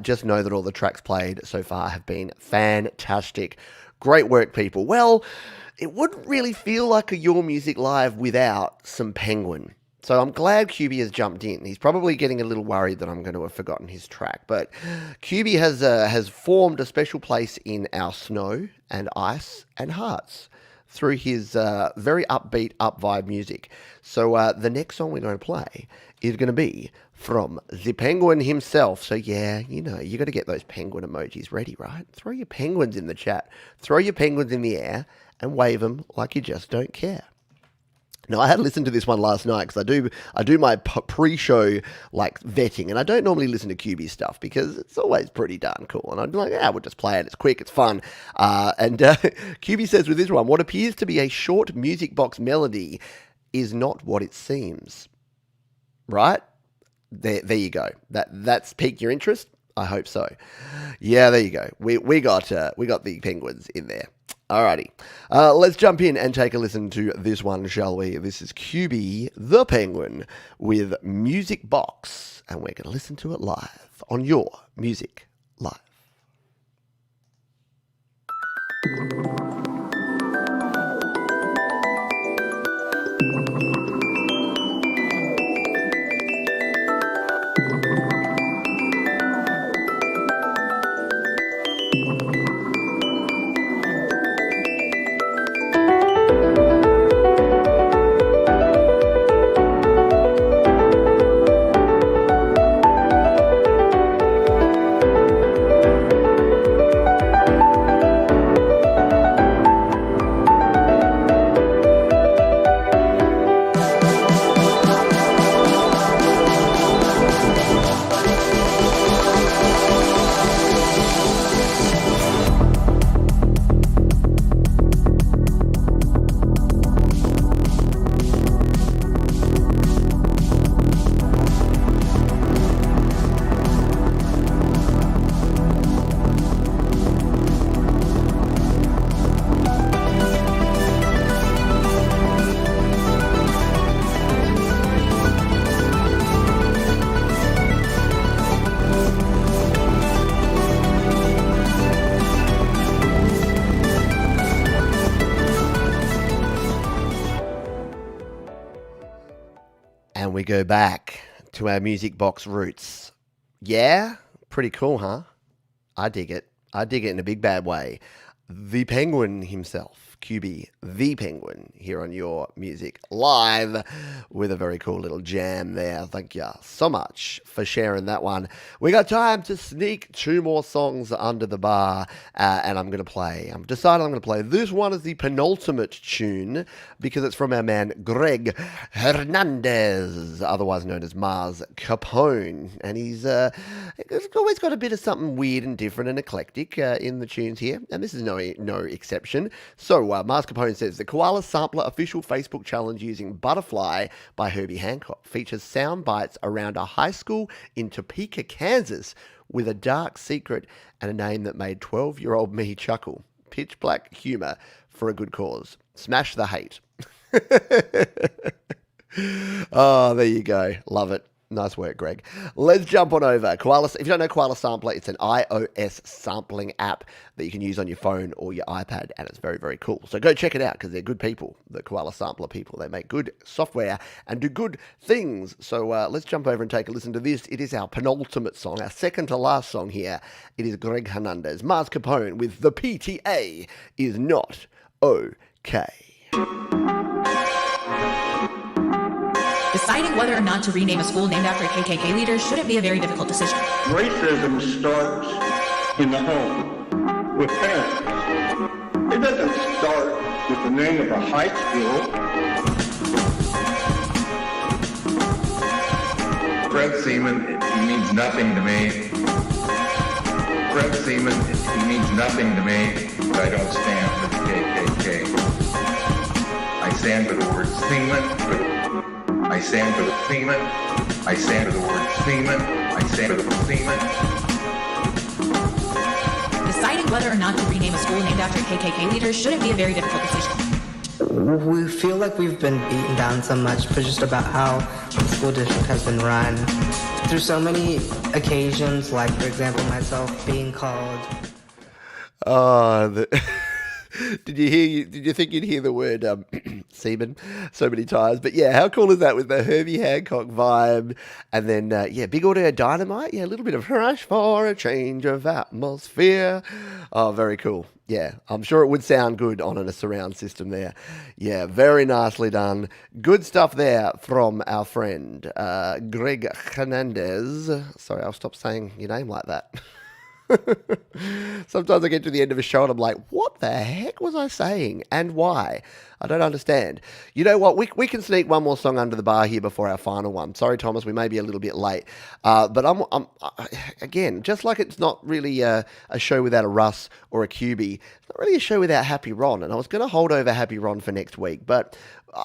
Just know that all the tracks played so far have been fantastic. Great work, people. Well, it wouldn't really feel like a Your Music Live without some penguin. So I'm glad QB has jumped in. He's probably getting a little worried that I'm going to have forgotten his track. But QB has formed a special place in our snow and ice and hearts through his very upbeat, up vibe music. So the next song we're going to play is going to be from the penguin himself. So yeah, you know, you got to get those penguin emojis ready, right? Throw your penguins in the chat. Throw your penguins in the air and wave them like you just don't care. Now, I had listened to this one last night because I do my pre-show like vetting, and I don't normally listen to QB stuff because it's always pretty darn cool. And I'd be like, we'll just play it. It's quick, it's fun. QB says with this one, what appears to be a short music box melody is not what it seems. Right? There you go. That's piqued your interest. I hope so. Yeah, there you go. We got the penguins in there. Alrighty, let's jump in and take a listen to this one, shall we? This is QB the Penguin with Music Box, and we're going to listen to it live on your Music Live. And we go back to our music box roots. Yeah? Pretty cool, huh? I dig it. I dig it in a big bad way. The Penguin himself, QB, the Penguin, here on your Music Live with a very cool little jam there. Thank you so much for sharing that one. We got time to sneak 2 more songs under the bar, and I'm decided I'm going to play this one as the penultimate tune because it's from our man Greg Hernandez, otherwise known as Mars Capone, and he's always got a bit of something weird and different and eclectic in the tunes here, and this is no exception. So Mars Capone says, the Koala Sampler official Facebook challenge using Butterfly by Herbie Hancock features sound bites around a high school in Topeka, Kansas, with a dark secret and a name that made 12-year-old me chuckle. Pitch black humor for a good cause. Smash the hate. Oh, there you go. Love it. Nice work, Greg. Let's jump on over. Koala. If you don't know Koala Sampler, it's an iOS sampling app that you can use on your phone or your iPad, and it's very, very cool. So go check it out because they're good people, the Koala Sampler people. They make good software and do good things. So let's jump over and take a listen to this. It is our penultimate song, our second to last song here. It is Greg Hernandez, Mars Capone with The PTA Is Not Okay. Deciding whether or not to rename a school named after a KKK leader shouldn't be a very difficult decision. Racism starts in the home, with parents. It doesn't start with the name of a high school. Fred Seaman, he means nothing to me. Fred Seaman, he means nothing to me, but I don't stand for the KKK. I stand for the word Seaman, I stand for the Seaman. I stand for the word Seaman. I stand for the Seaman. Deciding whether or not to rename a school named after a KKK leader shouldn't be a very difficult decision. We feel like we've been beaten down so much for just about how the school district has been run. Through so many occasions, like, for example, myself being called... Did you think you'd hear the word semen so many times? But yeah, how cool is that with the Herbie Hancock vibe? And then, Big Audio Dynamite. Yeah, a little bit of Rush for a Change of Atmosphere. Oh, very cool. Yeah, I'm sure it would sound good on a surround system there. Yeah, very nicely done. Good stuff there from our friend, Greg Hernandez. Sorry, I'll stop saying your name like that. Sometimes I get to the end of a show and I'm like, what the heck was I saying and why? I don't understand. You know what? We can sneak one more song under the bar here before our final one. Sorry, Thomas, we may be a little bit late. But I'm again, just like it's not really a show without a Russ or a QB, it's not really a show without Happy Ron. And I was going to hold over Happy Ron for next week, but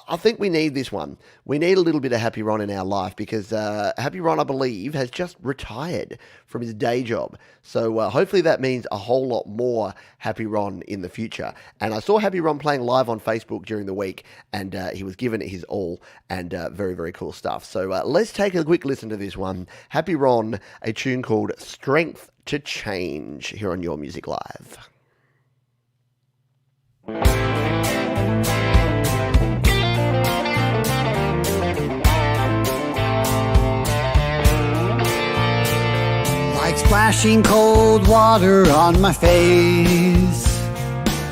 I think we need this one. We need a little bit of Happy Ron in our life because Happy Ron, I believe, has just retired from his day job. So hopefully that means a whole lot more Happy Ron in the future. And I saw Happy Ron playing live on Facebook during the week, and he was giving it his all, and very, very cool stuff. So let's take a quick listen to this one. Happy Ron, a tune called Strength to Change, here on Your Music Live. Like splashing cold water on my face,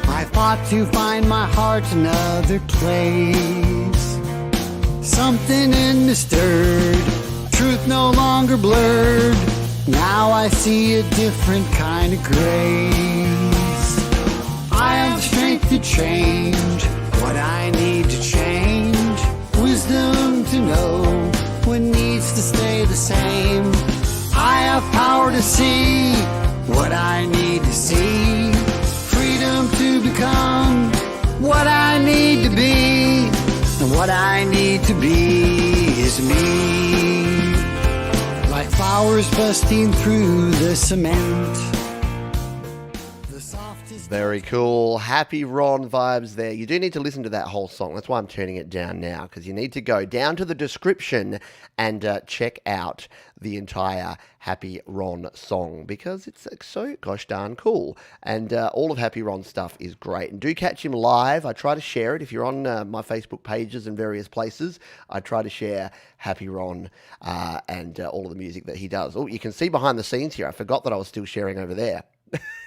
I fought to find my heart another place. Something in me stirred, truth no longer blurred. Now I see a different kind of grace. I have the strength to change what I need to change. Wisdom to know what needs to stay the same. I have power to see what I need to see. Freedom to become what I need to be. And what I need to be is me. Like flowers busting through the cement. Very cool. Happy Ron vibes there. You do need to listen to that whole song. That's why I'm turning it down now, because you need to go down to the description and check out the entire Happy Ron song, because it's so gosh darn cool. And all of Happy Ron's stuff is great. And do catch him live. I try to share it. If you're on my Facebook pages and various places, I try to share Happy Ron and all of the music that he does. Oh, you can see behind the scenes here. I forgot that I was still sharing over there.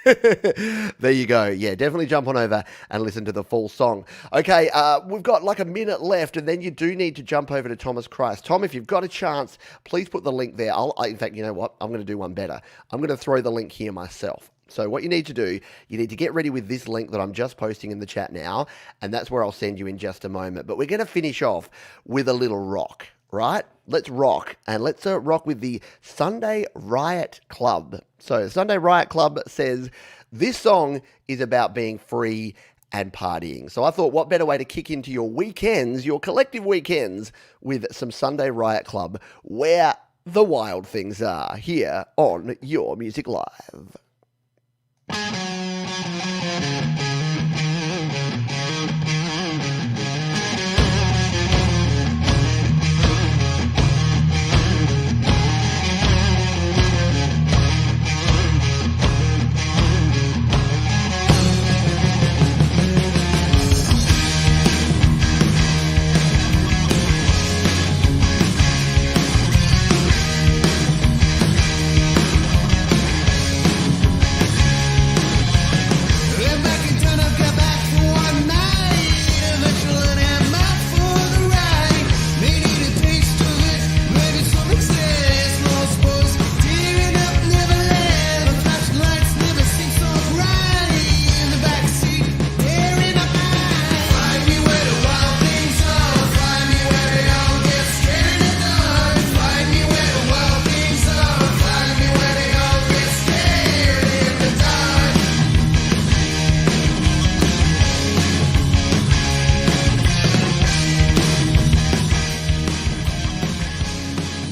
There you go. Yeah, definitely jump on over and listen to the full song. Okay, we've got like a minute left, and then you do need to jump over to Thomas Christ. Tom, if you've got a chance, please put the link there. In fact, you know what? I'm going to do one better. I'm going to throw the link here myself. So what you need to do, you need to get ready with this link that I'm just posting in the chat now, and that's where I'll send you in just a moment. But we're going to finish off with a little rock. Right? Let's rock. And let's rock with the Sunday Riot Club. So Sunday Riot Club says, this song is about being free and partying. So I thought, what better way to kick into your weekends, your collective weekends, with some Sunday Riot Club, where the wild things are, here on Your Music Live.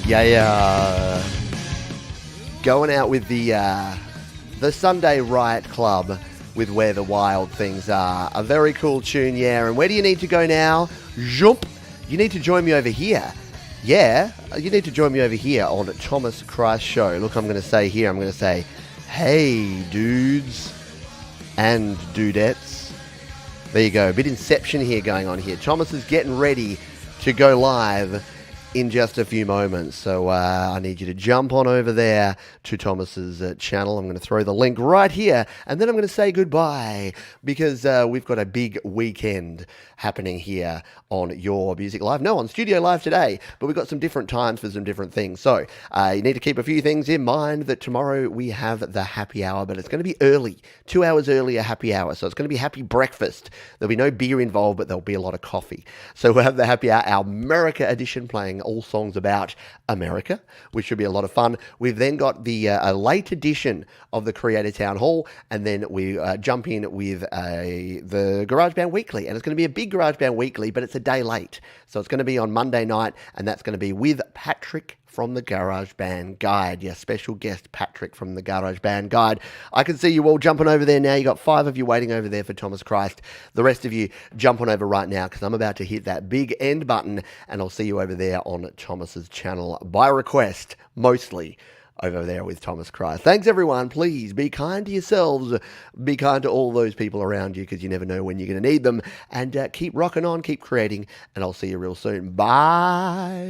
Yeah, going out with the Sunday Riot Club with Where the Wild Things Are. A very cool tune, yeah. And where do you need to go now? Jump. You need to join me over here. Yeah, you need to join me over here on Thomas Christ Show. Look, I'm going to say here, I'm going to say, hey, dudes and dudettes. There you go. A bit Inception here going on here. Thomas is getting ready to go live in just a few moments. So I need you to jump on over there to Thomas's channel. I'm going to throw the link right here, and then I'm going to say goodbye because we've got a big weekend happening here on Your Music Live. No, on Studio Live today, but we've got some different times for some different things. So you need to keep a few things in mind that tomorrow we have the happy hour, but it's going to be early, 2 hours earlier happy hour. So it's going to be happy breakfast. There'll be no beer involved, but there'll be a lot of coffee. So we'll have the happy hour, our America edition, playing all songs about America, which should be a lot of fun. We've then got the a late edition of the Creator Town Hall, and then we jump in with the GarageBand Weekly, and it's going to be a big GarageBand Weekly, but it's a day late. So it's going to be on Monday night, and that's going to be with Patrick from the GarageBand Guide. Yeah, special guest Patrick from the GarageBand Guide. I can see you all jumping over there now. You got 5 of you waiting over there for Thomas Christ. The rest of you jump on over right now because I'm about to hit that big end button, and I'll see you over there on Thomas's channel by request, mostly over there with Thomas Christ. Thanks, everyone. Please be kind to yourselves. Be kind to all those people around you because you never know when you're going to need them. And keep rocking on, keep creating, and I'll see you real soon. Bye.